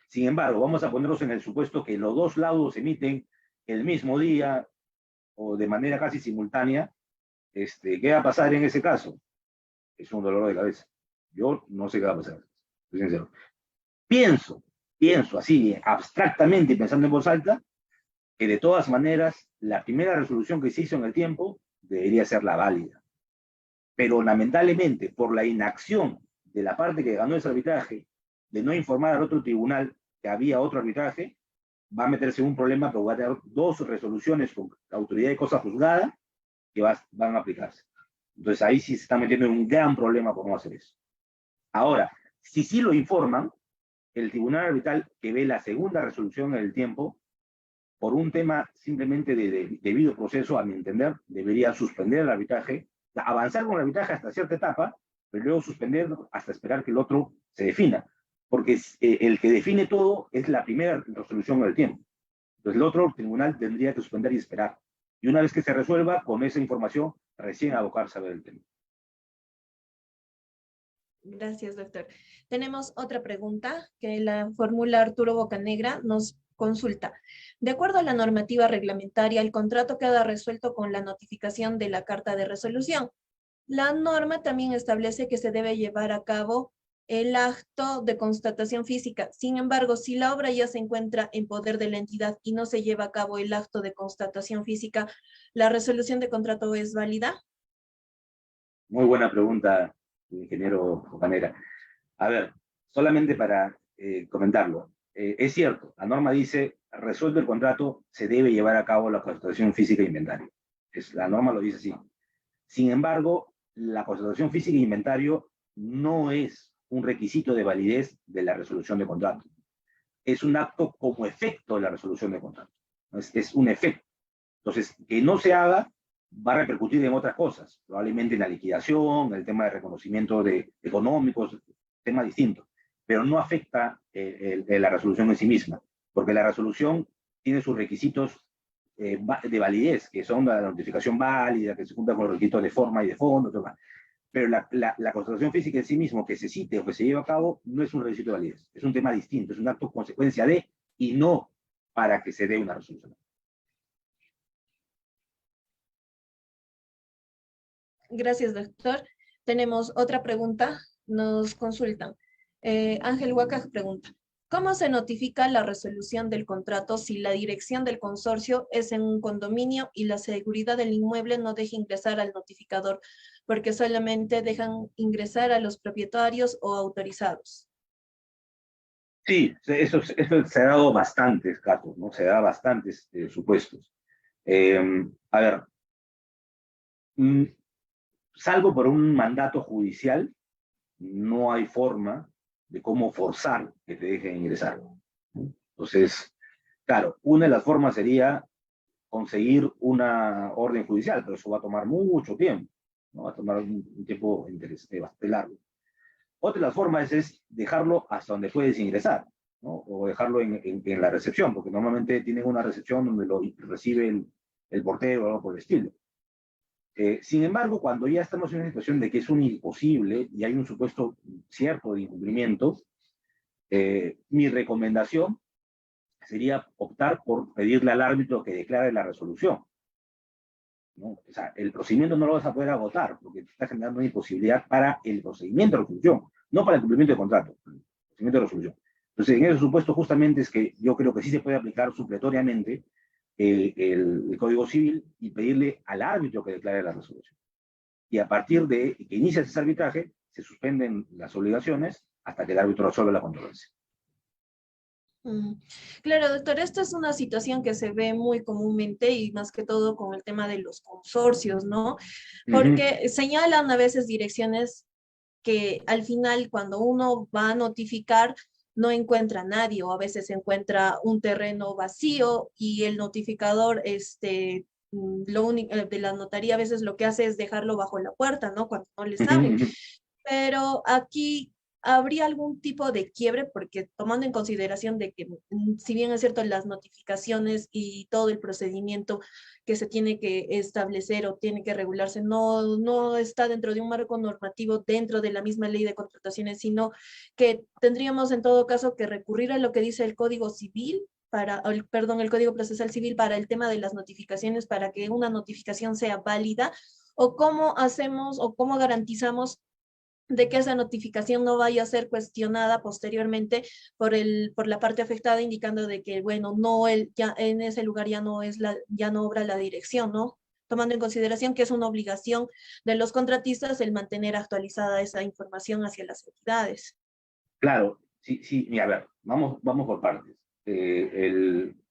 B: Sin embargo, vamos a ponernos en el supuesto que los dos laudos se emiten el mismo día o de manera casi simultánea. ¿Qué va a pasar en ese caso? Es un dolor de cabeza. Yo no sé qué va a pasar, soy sincero. Pienso así, abstractamente, pensando en voz alta, que de todas maneras, la primera resolución que se hizo en el tiempo debería ser la válida. Pero lamentablemente, por la inacción de la parte que ganó ese arbitraje, de no informar al otro tribunal que había otro arbitraje, va a meterse en un problema, pero va a tener dos resoluciones con autoridad de cosa juzgada que van a aplicarse. Entonces ahí sí se está metiendo en un gran problema por no hacer eso. Ahora, si sí lo informan, el tribunal arbitral que ve la segunda resolución en el tiempo, por un tema simplemente de debido proceso, a mi entender, debería suspender el arbitraje, avanzar con el arbitraje hasta cierta etapa, pero luego suspender hasta esperar que el otro se defina. Porque el que define todo es la primera resolución del tiempo. Entonces el otro tribunal tendría que suspender y esperar. Y una vez que se resuelva, con esa información, recién abocarse a ver el tema.
A: Gracias, doctor. Tenemos otra pregunta que la formula Arturo Bocanegra. Nos consulta. De acuerdo a la normativa reglamentaria, el contrato queda resuelto con la notificación de la carta de resolución. La norma también establece que se debe llevar a cabo el acto de constatación física. Sin embargo, si la obra ya se encuentra en poder de la entidad y no se lleva a cabo el acto de constatación física, ¿la resolución de contrato es válida?
B: Muy buena pregunta, ingeniero Bocanegra. A ver, solamente para comentarlo. Es cierto, la norma dice, resuelto el contrato, se debe llevar a cabo la constatación física e inventario. La norma lo dice así. Sin embargo, la constatación física e inventario no es un requisito de validez de la resolución de contrato. Es un acto como efecto de la resolución de contrato. Es un efecto. Entonces, que no se haga va a repercutir en otras cosas, probablemente en la liquidación, en el tema de reconocimiento de económicos, tema distinto, pero no afecta la resolución en sí misma, porque la resolución tiene sus requisitos de validez, que son la notificación válida, que se cumpla con los requisitos de forma y de fondo, todo. Pero la constatación física en sí mismo, que se cite o que se lleve a cabo, no es un requisito de validez, es un tema distinto, es un acto consecuencia de y no para que se dé una resolución.
A: Gracias, doctor. Tenemos otra pregunta. Nos consultan. Ángel Huacas pregunta, ¿cómo se notifica la resolución del contrato si la dirección del consorcio es en un condominio y la seguridad del inmueble no deja ingresar al notificador, porque solamente dejan ingresar a los propietarios o autorizados?
B: Sí, eso se ha dado bastantes casos, ¿no? Se da bastantes supuestos. A ver, mm, salvo por un mandato judicial, no hay forma de cómo forzar que te dejen ingresar, ¿no? Entonces, claro, una de las formas sería conseguir una orden judicial, pero eso va a tomar mucho tiempo, ¿no? Va a tomar un tiempo bastante largo. Otra de las formas es dejarlo hasta donde puedes ingresar, ¿no? O dejarlo en la recepción, porque normalmente tienen una recepción donde lo recibe el portero o algo por el estilo. Sin embargo, cuando ya estamos en una situación de que es un imposible y hay un supuesto cierto de incumplimiento, mi recomendación sería optar por pedirle al árbitro que declare la resolución, ¿no? O sea, el procedimiento no lo vas a poder agotar porque te está generando una imposibilidad para el procedimiento de resolución, no para el cumplimiento de contrato, el procedimiento de resolución. Entonces, en ese supuesto justamente es que yo creo que sí se puede aplicar supletoriamente el Código Civil y pedirle al árbitro que declare la resolución. Y a partir de que inicia ese arbitraje, se suspenden las obligaciones hasta que el árbitro resuelva la controversia.
A: Claro, doctor, esta es una situación que se ve muy comúnmente y más que todo con el tema de los consorcios, ¿no?
B: Uh -huh.
A: Porque señalan a veces direcciones que al final cuando uno va a notificar no encuentra a nadie o a veces encuentra un terreno vacío y el notificador, lo único de la notaría a veces lo que hace es dejarlo bajo la puerta, ¿no? Cuando no les abren. Pero aquí habría algún tipo de quiebre porque tomando en consideración de que si bien es cierto las notificaciones y todo el procedimiento que se tiene que establecer o tiene que regularse no está dentro de un marco normativo dentro de la misma ley de contrataciones, sino que tendríamos en todo caso que recurrir a lo que dice el Código Civil el Código Procesal Civil para el tema de las notificaciones, para que una notificación sea válida, o cómo hacemos o cómo garantizamos de que esa notificación no vaya a ser cuestionada posteriormente por la parte afectada, indicando de que, bueno, ya en ese lugar ya no obra la dirección, ¿no? Tomando en consideración que es una obligación de los contratistas el mantener actualizada esa información hacia las entidades.
B: Claro, sí, sí, mira, a ver, vamos por partes.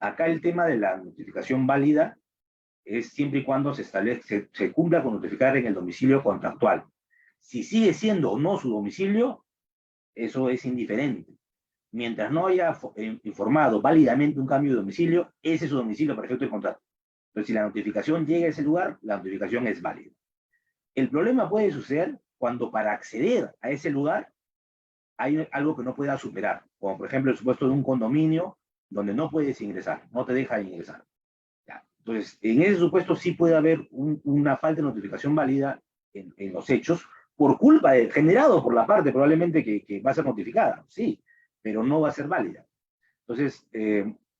B: Acá el tema de la notificación válida es siempre y cuando se cumpla con notificar en el domicilio contractual. Si sigue siendo o no su domicilio, eso es indiferente. Mientras no haya informado válidamente un cambio de domicilio, ese es su domicilio para efecto de contrato. Entonces, si la notificación llega a ese lugar, la notificación es válida. El problema puede suceder cuando para acceder a ese lugar hay algo que no pueda superar, como por ejemplo el supuesto de un condominio donde no puedes ingresar, no te deja ingresar. ¿Ya? Entonces, en ese supuesto sí puede haber una falta de notificación válida en los hechos por culpa generado por la parte probablemente que va a ser notificada, sí, pero no va a ser válida. Entonces,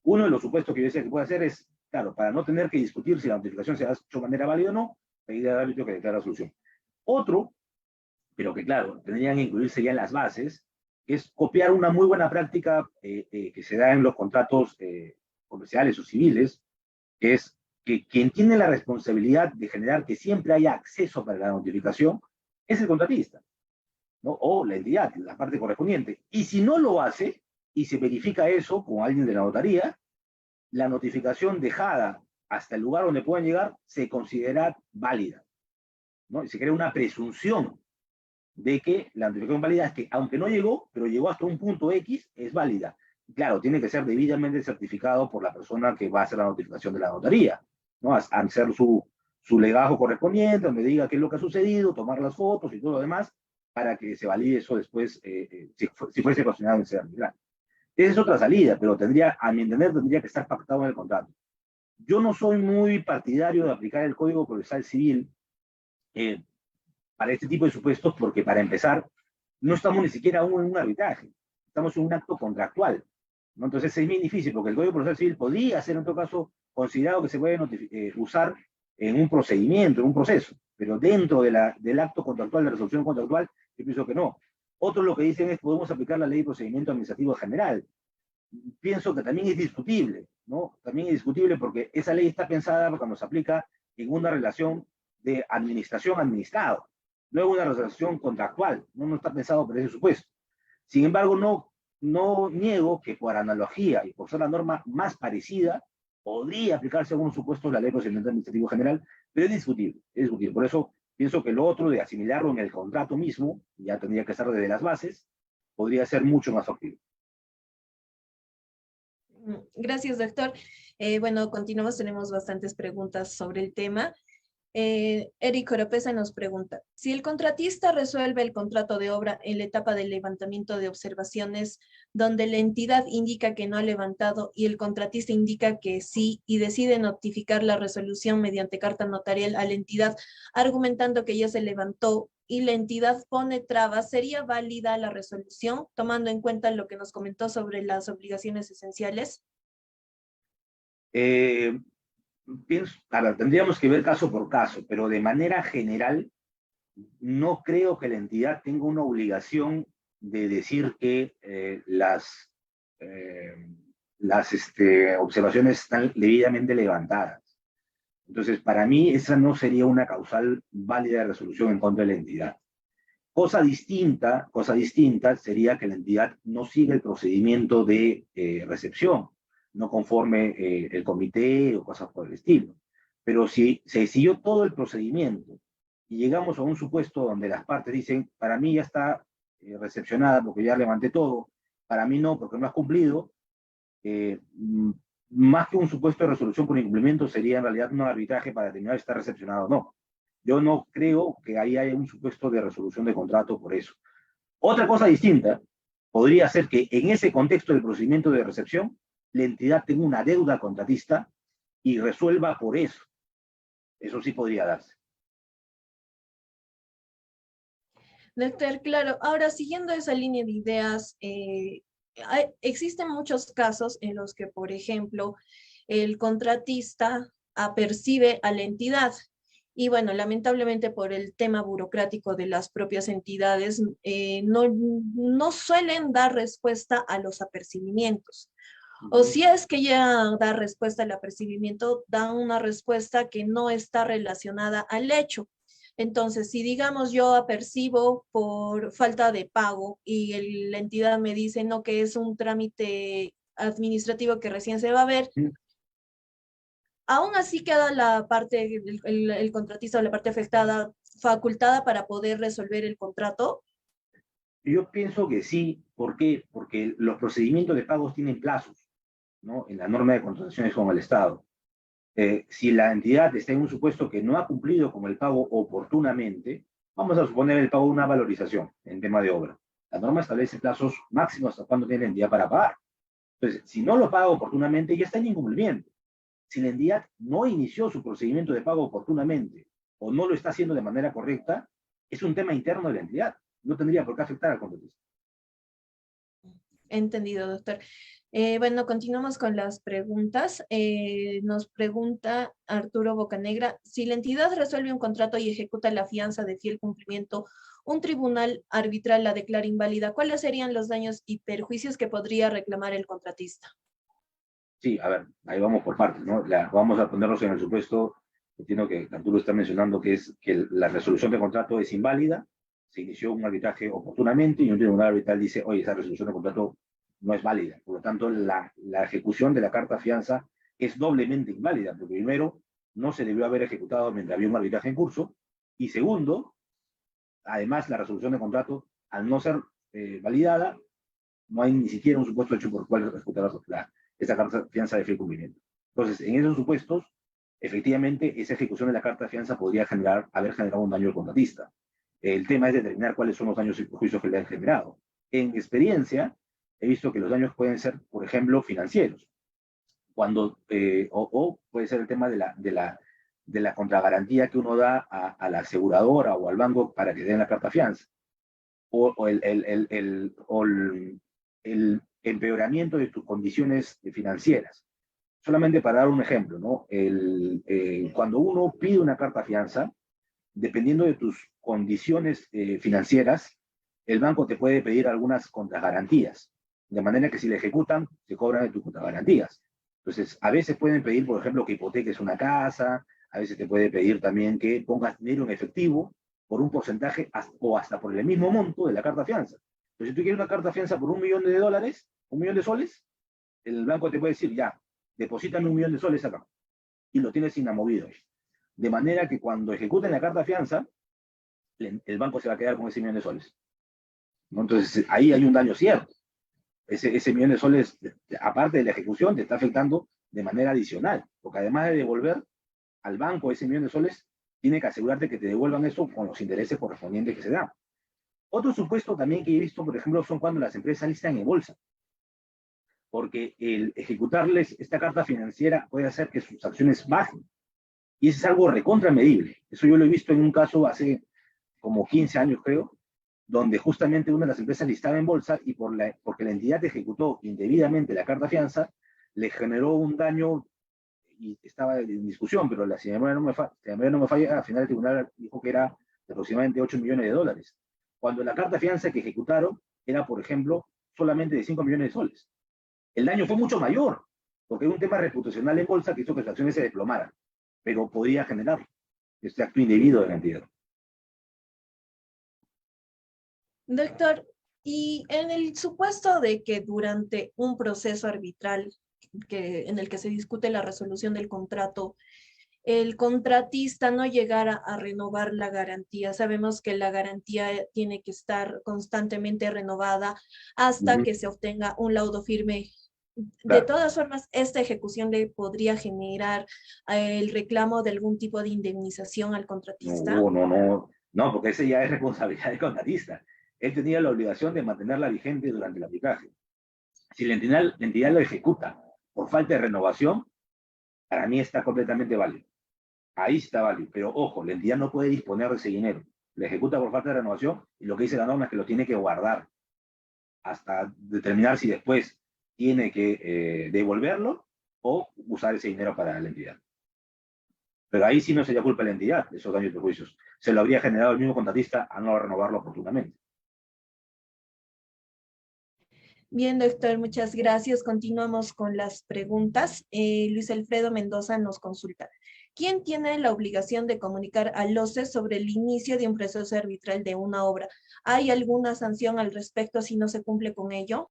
B: uno de los supuestos que yo decía que puede hacer es, claro, para no tener que discutir si la notificación se ha hecho de manera válida o no, pedir al árbitro que declare la solución. Otro, pero que claro, tendrían que incluirse ya en las bases, es copiar una muy buena práctica que se da en los contratos comerciales o civiles, que es que quien tiene la responsabilidad de generar que siempre haya acceso para la notificación es el contratista, ¿no? O la entidad, la parte correspondiente. Y si no lo hace, y se verifica eso con alguien de la notaría, la notificación dejada hasta el lugar donde puedan llegar se considera válida, ¿no? Y se crea una presunción de que la notificación válida es que, aunque no llegó, pero llegó hasta un punto X, es válida. Claro, tiene que ser debidamente certificado por la persona que va a hacer la notificación de la notaría, ¿no? Hacer su legajo correspondiente, donde diga qué es lo que ha sucedido, tomar las fotos y todo lo demás, para que se valide eso después, si fuese cuestionado en sede arbitral. Esa es otra salida, pero tendría, a mi entender, tendría que estar pactado en el contrato. Yo no soy muy partidario de aplicar el Código Procesal Civil eh, para este tipo de supuestos, porque para empezar, no estamos ni siquiera aún en un arbitraje, estamos en un acto contractual, ¿no? Entonces es muy difícil, porque el Código Procesal Civil podría ser en todo caso considerado que se puede usar en un procedimiento, en un proceso, pero dentro del acto contractual, de resolución contractual, yo pienso que no. Otros lo que dicen es podemos aplicar la ley de procedimiento administrativo general. Pienso que también es discutible, ¿no? También es discutible porque esa ley está pensada cuando se aplica en una relación de administración-administrado, no es una relación contractual, no está pensado por ese supuesto. Sin embargo, no niego que por analogía y por ser la norma más parecida, podría aplicarse a un supuesto de la ley de procedimiento administrativo general, pero es discutible, es discutible. Por eso pienso que lo otro de asimilarlo en el contrato mismo, ya tendría que estar desde las bases, podría ser mucho más factible.
A: Gracias, doctor. Bueno, continuamos, tenemos bastantes preguntas sobre el tema. Eric Oropesa nos pregunta, si el contratista resuelve el contrato de obra en la etapa del levantamiento de observaciones, donde la entidad indica que no ha levantado y el contratista indica que sí y decide notificar la resolución mediante carta notarial a la entidad, argumentando que ya se levantó y la entidad pone trabas, ¿sería válida la resolución, tomando en cuenta lo que nos comentó sobre las obligaciones esenciales?
B: Tendríamos que ver caso por caso, pero de manera general, no creo que la entidad tenga una obligación de decir que observaciones están debidamente levantadas. Entonces, para mí, esa no sería una causal válida de resolución en contra de la entidad. Cosa distinta sería que la entidad no siga el procedimiento de recepción, no conforme el comité o cosas por el estilo. Pero si se siguió todo el procedimiento y llegamos a un supuesto donde las partes dicen, para mí ya está recepcionada porque ya levanté todo, para mí no, porque no has cumplido, más que un supuesto de resolución por incumplimiento, sería en realidad un arbitraje para determinar si está recepcionado o no. Yo no creo que ahí haya un supuesto de resolución de contrato por eso. Otra cosa distinta podría ser que en ese contexto del procedimiento de recepción, la entidad tenga una deuda contratista y resuelva por eso. Eso sí podría darse.
A: Doctor, claro, ahora siguiendo esa línea de ideas, existen muchos casos en los que, por ejemplo, el contratista apercibe a la entidad y bueno, lamentablemente por el tema burocrático de las propias entidades, no suelen dar respuesta a los apercibimientos. O si es que ya da respuesta al apercibimiento, da una respuesta que no está relacionada al hecho. Entonces, si digamos yo apercibo por falta de pago y la entidad me dice no, que es un trámite administrativo que recién se va a ver, aún así queda la parte, el contratista o la parte afectada facultada para poder resolver el contrato.
B: Yo pienso que sí. ¿Por qué? Porque los procedimientos de pagos tienen plazos, ¿no? En la norma de contrataciones con el Estado. Si la entidad está en un supuesto que no ha cumplido con el pago oportunamente, vamos a suponer el pago de una valorización en tema de obra. La norma establece plazos máximos hasta cuándo tiene la entidad para pagar. Entonces, si no lo paga oportunamente, ya está en incumplimiento. Si la entidad no inició su procedimiento de pago oportunamente o no lo está haciendo de manera correcta, es un tema interno de la entidad. No tendría por qué afectar al contratista.
A: Entendido, doctor. Bueno, continuamos con las preguntas. Nos pregunta Arturo Bocanegra, si la entidad resuelve un contrato y ejecuta la fianza de fiel cumplimiento, un tribunal arbitral la declara inválida, ¿cuáles serían los daños y perjuicios que podría reclamar el contratista?
B: Sí, a ver, ahí vamos por partes, ¿no? Vamos a ponernos en el supuesto, entiendo que Arturo está mencionando que es que la resolución de contrato es inválida, se inició un arbitraje oportunamente y un tribunal arbitral dice, oye, esa resolución de contrato no es válida. Por lo tanto, la ejecución de la carta fianza es doblemente inválida, porque primero, no se debió haber ejecutado mientras había un arbitraje en curso, y segundo, además la resolución de contrato, al no ser validada, no hay ni siquiera un supuesto hecho por el cual ejecutar esa carta de fianza de fe y cumplimiento. Entonces, en esos supuestos, efectivamente, esa ejecución de la carta de fianza podría haber generado un daño al contratista. El tema es determinar cuáles son los daños y perjuicios que le han generado. En experiencia, he visto que los daños pueden ser, por ejemplo, financieros, o puede ser el tema de la contragarantía que uno da a la aseguradora o al banco para que den la carta fianza, o el empeoramiento de tus condiciones financieras. Solamente para dar un ejemplo, ¿no? Cuando uno pide una carta fianza, dependiendo de tus condiciones financieras, el banco te puede pedir algunas contragarantías, de manera que si le ejecutan, te cobran de tus contragarantías. Entonces, a veces pueden pedir, por ejemplo, que hipoteques una casa, a veces te puede pedir también que pongas dinero en efectivo por un porcentaje o hasta por el mismo monto de la carta fianza. Entonces, si tú quieres una carta fianza por $1.000.000, $1.000.000, el banco te puede decir, ya, deposítame $1.000.000 acá, y lo tienes inamovido. De manera que cuando ejecuten la carta fianza, el banco se va a quedar con ese $1.000.000. ¿No? Entonces, ahí hay un daño cierto. Ese $1.000.000, aparte de la ejecución, te está afectando de manera adicional, porque además de devolver al banco ese $1.000.000, tiene que asegurarte que te devuelvan eso con los intereses correspondientes que se dan. Otro supuesto también que he visto, por ejemplo, son cuando las empresas listan en bolsa, porque el ejecutarles esta carta financiera puede hacer que sus acciones bajen, y eso es algo recontramedible. Eso yo lo he visto en un caso hace como 15 años, creo, donde justamente una de las empresas listaba en bolsa y porque la entidad ejecutó indebidamente la carta fianza, le generó un daño y estaba en discusión, pero si la memoria no me falla, al final el tribunal dijo que era de aproximadamente $8 millones, cuando la carta fianza que ejecutaron era, por ejemplo, solamente de $5 millones. El daño fue mucho mayor, porque era un tema reputacional en bolsa que hizo que las acciones se desplomaran, pero podía generar este acto indebido de la entidad.
A: Doctor, y en el supuesto de que durante un proceso arbitral en el que se discute la resolución del contrato, el contratista no llegara a renovar la garantía. Sabemos que la garantía tiene que estar constantemente renovada hasta que se obtenga un laudo firme. De todas formas, esta ejecución le podría generar el reclamo de algún tipo de indemnización al contratista.
B: No, porque ese ya es responsabilidad del contratista. Él tenía la obligación de mantenerla vigente durante el arbitraje. Si la entidad lo ejecuta por falta de renovación, para mí está completamente válido. Ahí está válido, pero ojo, la entidad no puede disponer de ese dinero. La ejecuta por falta de renovación y lo que dice la norma es que lo tiene que guardar hasta determinar si después tiene que devolverlo o usar ese dinero para la entidad. Pero ahí sí no sería culpa de la entidad, de esos daños y perjuicios. Se lo habría generado el mismo contratista a no renovarlo oportunamente.
A: Bien, doctor, muchas gracias. Continuamos con las preguntas. Luis Alfredo Mendoza nos consulta. ¿Quién tiene la obligación de comunicar al OCE sobre el inicio de un proceso arbitral de una obra? ¿Hay alguna sanción al respecto si no se cumple con ello?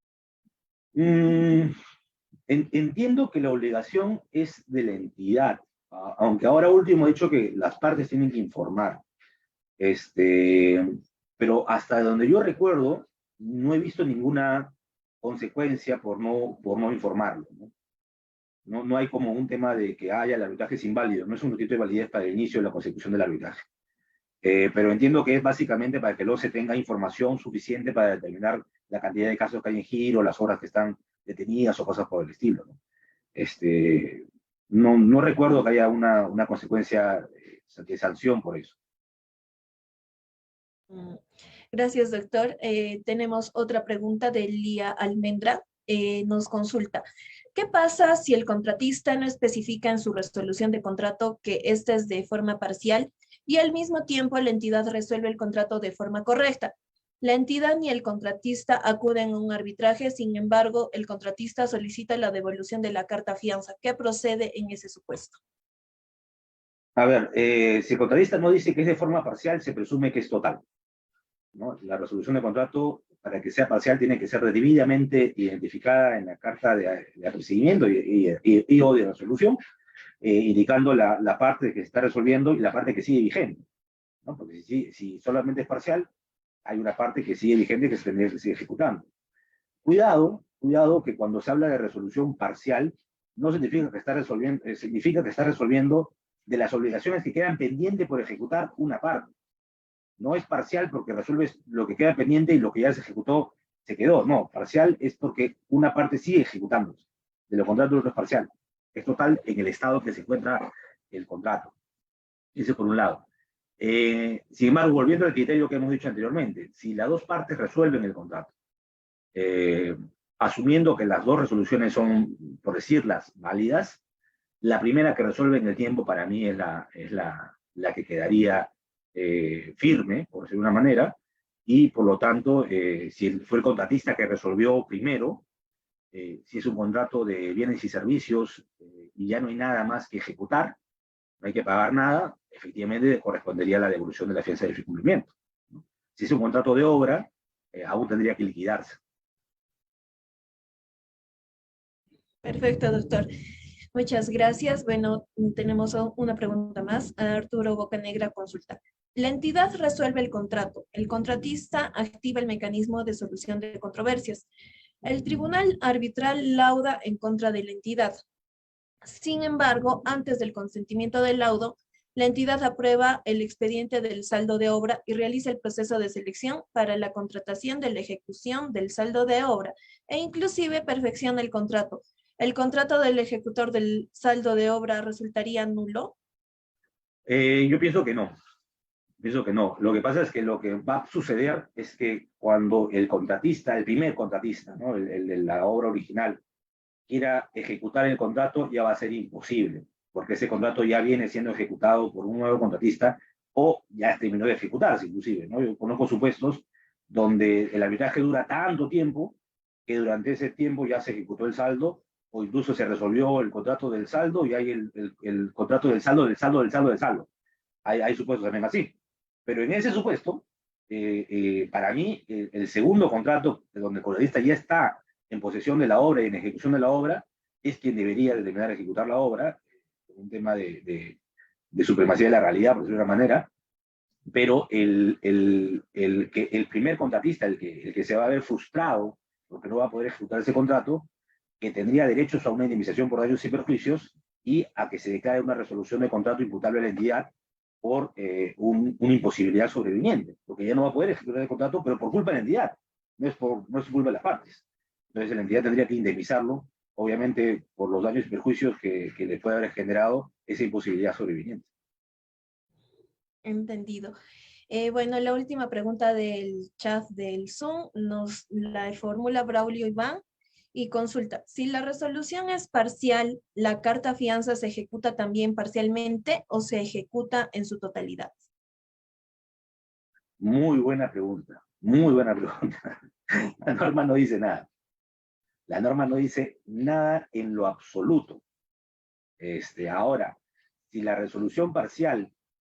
B: Entiendo que la obligación es de la entidad, aunque ahora último he dicho que las partes tienen que informar. Pero hasta donde yo recuerdo, no he visto ninguna consecuencia por no informarlo, ¿no? No hay como un tema de que el arbitraje es inválido, no es un requisito de validez para el inicio de la consecución del arbitraje. Pero entiendo que es básicamente para que el OCE tenga información suficiente para determinar la cantidad de casos que hay en giro, las horas que están detenidas o cosas por el estilo, ¿no? No recuerdo que haya una consecuencia de sanción por eso.
A: Gracias, doctor. Tenemos otra pregunta de Lía Almendra. Nos consulta. ¿Qué pasa si el contratista no especifica en su resolución de contrato que esta es de forma parcial y al mismo tiempo la entidad resuelve el contrato de forma correcta? La entidad ni el contratista acuden a un arbitraje, sin embargo, el contratista solicita la devolución de la carta fianza. ¿Qué procede en ese supuesto?
B: A ver, si el contratista no dice que es de forma parcial, se presume que es total, ¿no? La resolución de contrato, para que sea parcial, tiene que ser debidamente identificada en la carta de apercibimiento o de resolución, indicando la parte que está resolviendo y la parte que sigue vigente. ¿no? Porque si solamente es parcial, hay una parte que sigue vigente que se tendría que seguir ejecutando. Cuidado que cuando se habla de resolución parcial, no significa que está resolviendo, significa que está resolviendo de las obligaciones que quedan pendientes por ejecutar una parte. No es parcial porque resuelves lo que queda pendiente y lo que ya se ejecutó se quedó. No, parcial es porque una parte sigue ejecutándose. De lo contrario, otro es parcial. Es total en el estado que se encuentra el contrato. Ese por un lado. Sin embargo, volviendo al criterio que hemos dicho anteriormente, si las dos partes resuelven el contrato, asumiendo que las dos resoluciones son, por decirlas, válidas, la primera que resuelve en el tiempo para mí es la que quedaría firme, por decirlo de una manera, y por lo tanto, si fue el contratista que resolvió primero, si es un contrato de bienes y servicios y ya no hay nada más que ejecutar, no hay que pagar nada, efectivamente correspondería a la devolución de la fianza de cumplimiento, ¿no? Si es un contrato de obra, aún tendría que liquidarse.
A: Perfecto, doctor. Muchas gracias. Bueno, tenemos una pregunta más. Arturo Bocanegra consulta. La entidad resuelve el contrato. El contratista activa el mecanismo de solución de controversias. El tribunal arbitral lauda en contra de la entidad. Sin embargo, antes del consentimiento del laudo, la entidad aprueba el expediente del saldo de obra y realiza el proceso de selección para la contratación de la ejecución del saldo de obra e inclusive perfecciona el contrato. ¿El contrato del ejecutor del saldo de obra resultaría nulo?
B: Yo pienso que no. Pienso que no. Lo que pasa es que lo que va a suceder es que cuando el contratista, el primer contratista, ¿no? el de la obra original, quiera ejecutar el contrato, ya va a ser imposible, porque ese contrato ya viene siendo ejecutado por un nuevo contratista o ya terminó de ejecutarse, inclusive, ¿no? Yo conozco supuestos donde el arbitraje dura tanto tiempo que durante ese tiempo ya se ejecutó el saldo o incluso se resolvió el contrato del saldo y hay el contrato del saldo, del saldo, del saldo, del saldo. Hay supuestos también así. Pero en ese supuesto, para mí, el segundo contrato, donde el contratista ya está en posesión de la obra y en ejecución de la obra, es quien debería determinar ejecutar la obra, un tema de supremacía de la realidad, por decirlo de una manera, pero el primer contratista, el que se va a ver frustrado porque no va a poder ejecutar ese contrato, que tendría derechos a una indemnización por daños y perjuicios y a que se declare una resolución de contrato imputable a la entidad por una imposibilidad sobreviniente, porque ya no va a poder ejecutar el contrato, pero por culpa de la entidad, no es culpa de las partes. Entonces la entidad tendría que indemnizarlo, obviamente por los daños y perjuicios que le puede haber generado esa imposibilidad sobreviniente.
A: Entendido. Bueno, la última pregunta del chat del Zoom nos la formula Braulio Iván y consulta. Si la resolución es parcial, ¿la carta fianza se ejecuta también parcialmente o se ejecuta en su totalidad?
B: Muy buena pregunta, muy buena pregunta. La norma no dice nada. La norma no dice nada en lo absoluto. Ahora, si la resolución parcial,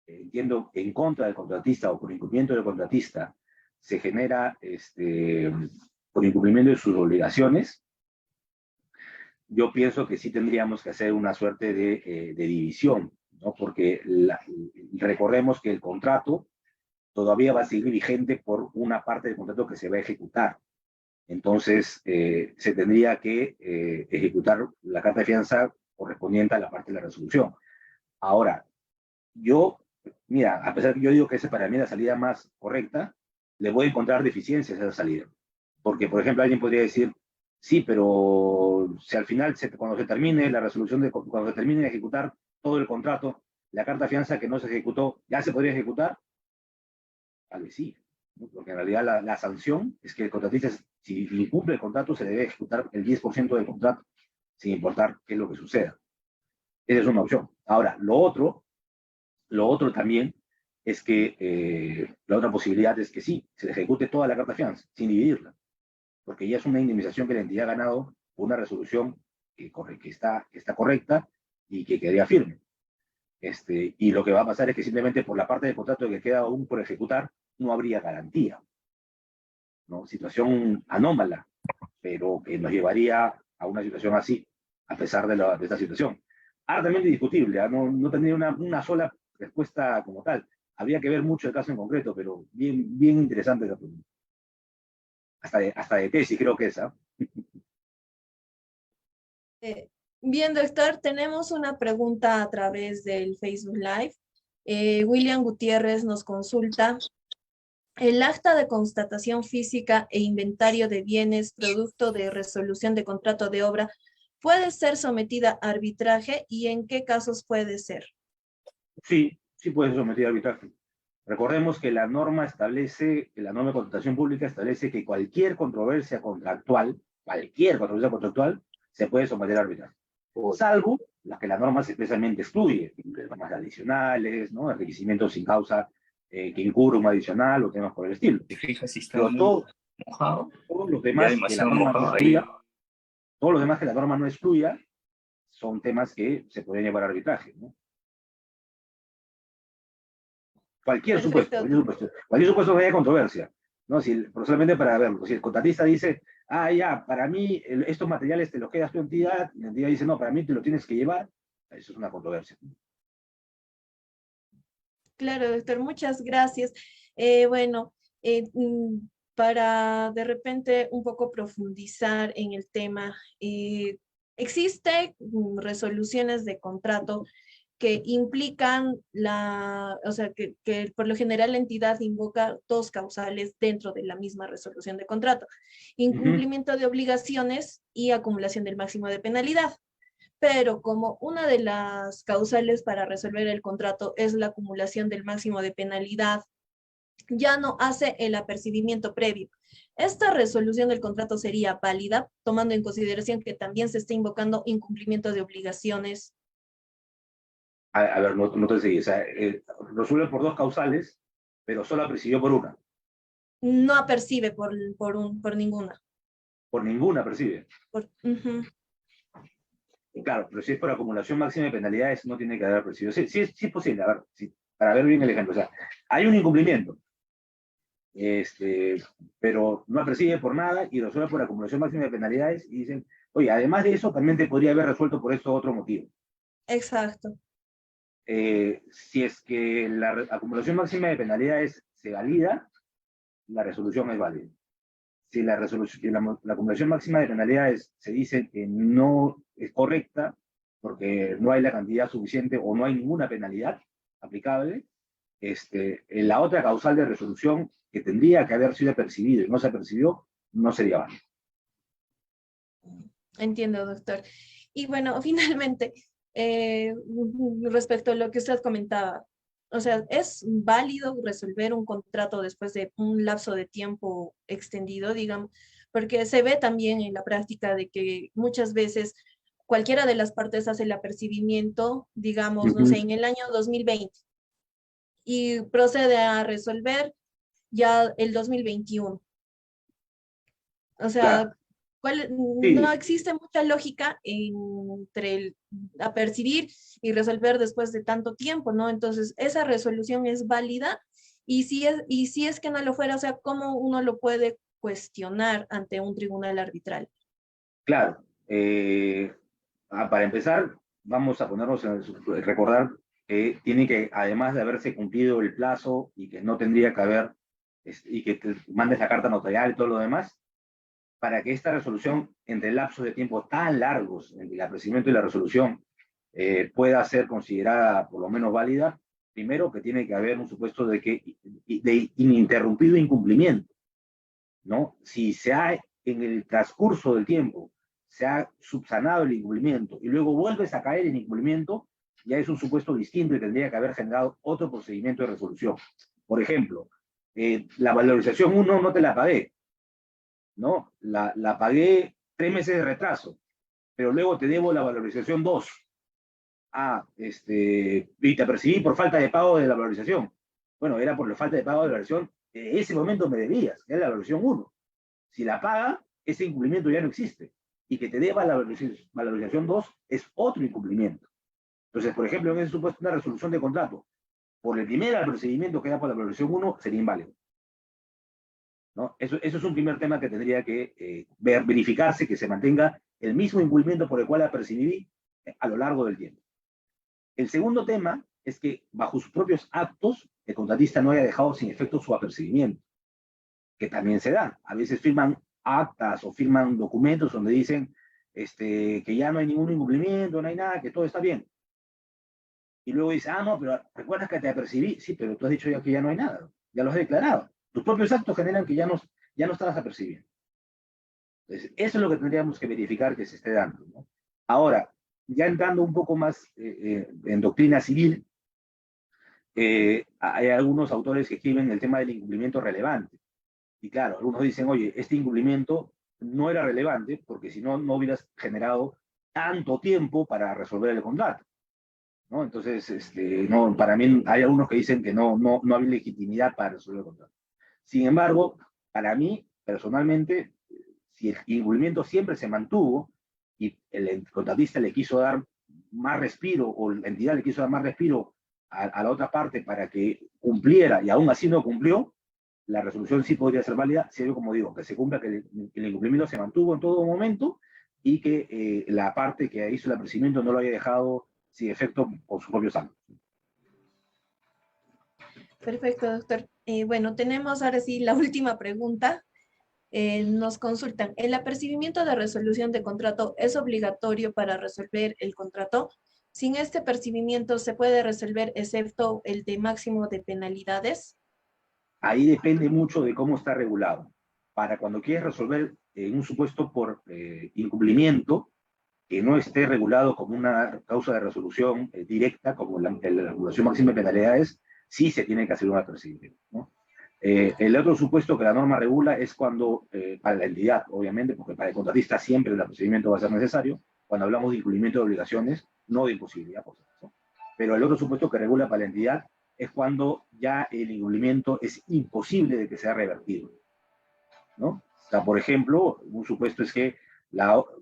B: entiendo, en contra del contratista o por incumplimiento del contratista, se genera por incumplimiento de sus obligaciones, yo pienso que sí tendríamos que hacer una suerte de división, ¿no? Porque recordemos que el contrato todavía va a seguir vigente por una parte del contrato que se va a ejecutar. Entonces, se tendría que ejecutar la carta de fianza correspondiente a la parte de la resolución. Ahora, mira, a pesar que yo digo que esa para mí es la salida más correcta, le voy a encontrar deficiencias a esa salida. Porque, por ejemplo, alguien podría decir, sí, pero si al final, cuando se termine la resolución, cuando se termine de ejecutar todo el contrato, la carta de fianza que no se ejecutó, ¿ya se podría ejecutar? Tal vez sí, ¿no? Porque en realidad la sanción es que el contratista, si incumple el contrato, se debe ejecutar el 10% del contrato, sin importar qué es lo que suceda. Esa es una opción. Ahora, lo otro también es que la otra posibilidad es que sí, se ejecute toda la carta de fianza, sin dividirla, porque ya es una indemnización que la entidad ha ganado por una resolución que está correcta y que quedaría firme. Y lo que va a pasar es que simplemente por la parte del contrato que queda aún por ejecutar, no habría garantía, ¿no? Situación anómala, pero que nos llevaría a una situación así, a pesar de esta situación. Altamente discutible, ¿eh? No tendría una sola respuesta como tal. habría que ver mucho el caso en concreto, pero bien interesante la pregunta. Hasta de tesis creo que es, ¿ah?
A: Bien, doctor, tenemos una pregunta a través del Facebook Live. William Gutiérrez nos consulta. ¿El acta de constatación física e inventario de bienes producto de resolución de contrato de obra puede ser sometida a arbitraje y en qué casos puede ser?
B: Sí, sí puede ser sometida a arbitraje. Recordemos que la norma de contratación pública establece que cualquier controversia contractual, se puede someter a arbitraje. Salvo las que la norma especialmente excluye, normas adicionales, ¿no? Enriquecimiento sin causa que incurre un adicional o temas por el estilo.
C: ¿Te fijas si está
B: Pero
C: muy mojado?
B: todos los demás
C: Ya
B: que la
C: demasiado
B: norma no
C: mojado
B: excluya,
C: ahí.
B: todos los demás que la norma no excluya, son temas que se pueden llevar a arbitraje, ¿no? Cualquier
A: Perfecto.
B: supuesto que haya controversia, ¿no? Solamente para verlo, si el contratista dice, ya, para mí estos materiales te los quedas tu entidad, y la entidad dice, no, para mí te lo tienes que llevar, eso es una controversia.
A: Claro, doctor, muchas gracias. Bueno, para de repente un poco profundizar en el tema, existe resoluciones de contrato que implican o sea, que por lo general la entidad invoca dos causales dentro de la misma resolución de contrato: incumplimiento de obligaciones y acumulación del máximo de penalidad. Pero como una de las causales para resolver el contrato es la acumulación del máximo de penalidad, ya no hace el apercibimiento previo. Esta resolución del contrato sería válida, tomando en consideración que también se está invocando incumplimiento de obligaciones.
B: A ver, no te seguí. O sea, resuelve por dos causales, pero solo apercibió por una.
A: No apercibe por ninguna.
B: Por ninguna apercibe.
A: Uh-huh.
B: Claro, pero si es por acumulación máxima de penalidades, no tiene que haber apercibido. Sí es posible, a ver, para ver bien el ejemplo. O sea, hay un incumplimiento, pero no apercibe por nada y resuelve por acumulación máxima de penalidades y dicen, oye, además de eso, también te podría haber resuelto por esto otro motivo.
A: Exacto.
B: Si es que la acumulación máxima de penalidades se valida, la resolución es válida. Si la acumulación máxima de penalidades se dice que no es correcta, porque no hay la cantidad suficiente o no hay ninguna penalidad aplicable, la otra causal de resolución que tendría que haber sido apercibido y no se apercibió, no sería válida.
A: Entiendo, doctor. Y bueno, finalmente, respecto a lo que usted comentaba, o sea, ¿es válido resolver un contrato después de un lapso de tiempo extendido, digamos? Porque se ve también en la práctica de que muchas veces cualquiera de las partes hace el apercibimiento, digamos, no sé, en el año 2020 y procede a resolver ya el 2021. O sea,
B: Claro.
A: no existe mucha lógica entre el apercibir y resolver después de tanto tiempo, ¿no? Entonces, esa resolución es válida y si es que no lo fuera, o sea, ¿cómo uno lo puede cuestionar ante un tribunal arbitral?
B: Claro. Para empezar, vamos a ponernos recordar que tiene que, además de haberse cumplido el plazo y que no tendría que haber, y que te mandes la carta notarial y todo lo demás, para que esta resolución, entre lapsos de tiempo tan largos, entre el apercibimiento y la resolución, pueda ser considerada por lo menos válida, primero que tiene que haber un supuesto de ininterrumpido incumplimiento, ¿no? Si en el transcurso del tiempo se ha subsanado el incumplimiento y luego vuelves a caer en incumplimiento, ya es un supuesto distinto y tendría que haber generado otro procedimiento de resolución. Por ejemplo, la valorización 1 no te la pagué, ¿no? La pagué 3 meses de retraso, pero luego te debo la valorización 2. Y te apercibí por falta de pago de la valorización. Bueno, era por la falta de pago de la valorización. En ese momento me debías, que era la valorización 1. Si la paga, ese incumplimiento ya no existe. Y que te deba la valorización 2 es otro incumplimiento. Entonces, por ejemplo, en ese supuesto, una resolución de contrato por el primer procedimiento que da por la valorización 1 sería inválido, ¿no? Eso es un primer tema que tendría que verificarse, que se mantenga el mismo incumplimiento por el cual la percibí a lo largo del tiempo. El segundo tema es que bajo sus propios actos el contratista no haya dejado sin efecto su apercibimiento, que también se da. A veces firman actas o firman documentos donde dicen que ya no hay ningún incumplimiento, no hay nada, que todo está bien. Y luego dice, ah, no, pero ¿recuerdas que te apercibí? Sí, pero tú has dicho ya que ya no hay nada, ya lo has declarado. Tus propios actos generan que ya no estabas apercibiendo. Entonces, eso es lo que tendríamos que verificar que se esté dando, ¿no? Ahora, ya entrando un poco más en doctrina civil, hay algunos autores que escriben el tema del incumplimiento relevante. Y claro, algunos dicen, oye, este incumplimiento no era relevante porque si no, no hubieras generado tanto tiempo para resolver el contrato, ¿no? Entonces, no, para mí hay algunos que dicen que no había legitimidad para resolver el contrato. Sin embargo, para mí, personalmente, si el incumplimiento siempre se mantuvo y el contratista le quiso dar más respiro o la entidad le quiso dar más respiro a la otra parte para que cumpliera y aún así no cumplió, la resolución sí podría ser válida, si como digo, que se cumpla que el incumplimiento se mantuvo en todo momento y que la parte que hizo el apercibimiento no lo haya dejado sin efecto por sus propios actos.
A: Perfecto, doctor. Bueno, tenemos ahora sí la última pregunta. Nos consultan, ¿el apercibimiento de resolución de contrato es obligatorio para resolver el contrato? Sin este apercibimiento, ¿se puede resolver excepto el de máximo de penalidades?
B: Ahí depende mucho de cómo está regulado. Para cuando quieres resolver un supuesto por incumplimiento, que no esté regulado como una causa de resolución directa, como la regulación máxima de penalidades, sí se tiene que hacer un apercibimiento, ¿no? El otro supuesto que la norma regula es cuando, para la entidad, obviamente, porque para el contratista siempre el apercibimiento va a ser necesario, cuando hablamos de incumplimiento de obligaciones, no de imposibilidad, por supuesto. Pero el otro supuesto que regula para la entidad es cuando ya el incumplimiento es imposible de que sea revertido, ¿no? O sea, por ejemplo, un supuesto es que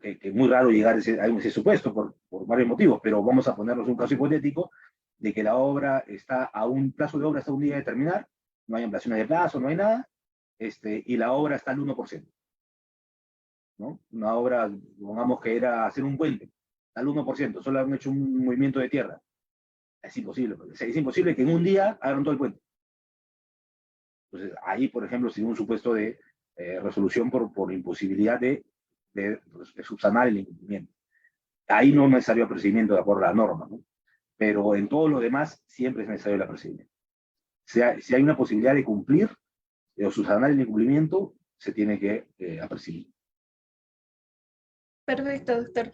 B: es muy raro llegar a ese supuesto por varios motivos, pero vamos a ponernos un caso hipotético de que la obra está a un plazo de obra hasta un día de terminar, no hay ampliaciones de plazo, no hay nada, y la obra está al 1%, ¿no? Una obra, pongamos que era hacer un puente, al 1%, solo han hecho un movimiento de tierra. Es imposible, es imposible que en un día hagan todo el puente. Entonces, ahí, por ejemplo, si un supuesto de resolución por imposibilidad de subsanar el incumplimiento. Ahí no es necesario apercibimiento de acuerdo a la norma, ¿no? Pero en todo lo demás siempre es necesario el apercibimiento. Si hay una posibilidad de cumplir o subsanar el incumplimiento, se tiene que apercibir.
A: Perfecto, doctor.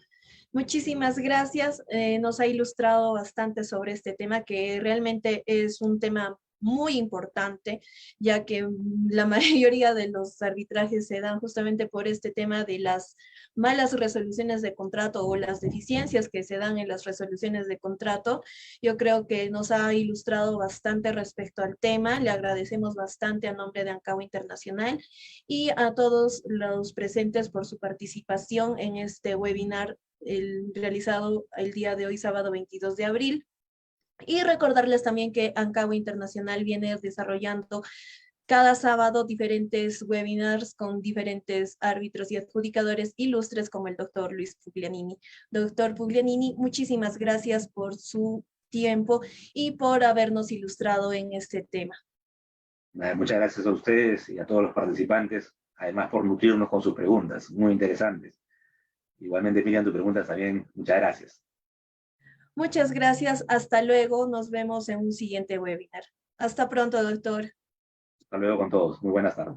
A: Muchísimas gracias. Nos ha ilustrado bastante sobre este tema, que realmente es un tema muy importante, ya que la mayoría de los arbitrajes se dan justamente por este tema de las malas resoluciones de contrato o las deficiencias que se dan en las resoluciones de contrato. Yo creo que nos ha ilustrado bastante respecto al tema. Le agradecemos bastante a nombre de ANCAGUA Internacional y a todos los presentes por su participación en este webinar realizado el día de hoy, sábado 22 de abril. Y recordarles también que ANCAGUA Internacional viene desarrollando cada sábado diferentes webinars con diferentes árbitros y adjudicadores ilustres como el doctor Luis Puglianini. Doctor Puglianini, muchísimas gracias por su tiempo y por habernos ilustrado en este tema.
B: Muchas gracias a ustedes y a todos los participantes, además por nutrirnos con sus preguntas, muy interesantes. Igualmente, Miriam, tus preguntas también, muchas gracias.
A: Muchas gracias, hasta luego, nos vemos en un siguiente webinar. Hasta pronto, doctor.
B: Hasta luego con todos, muy buenas tardes.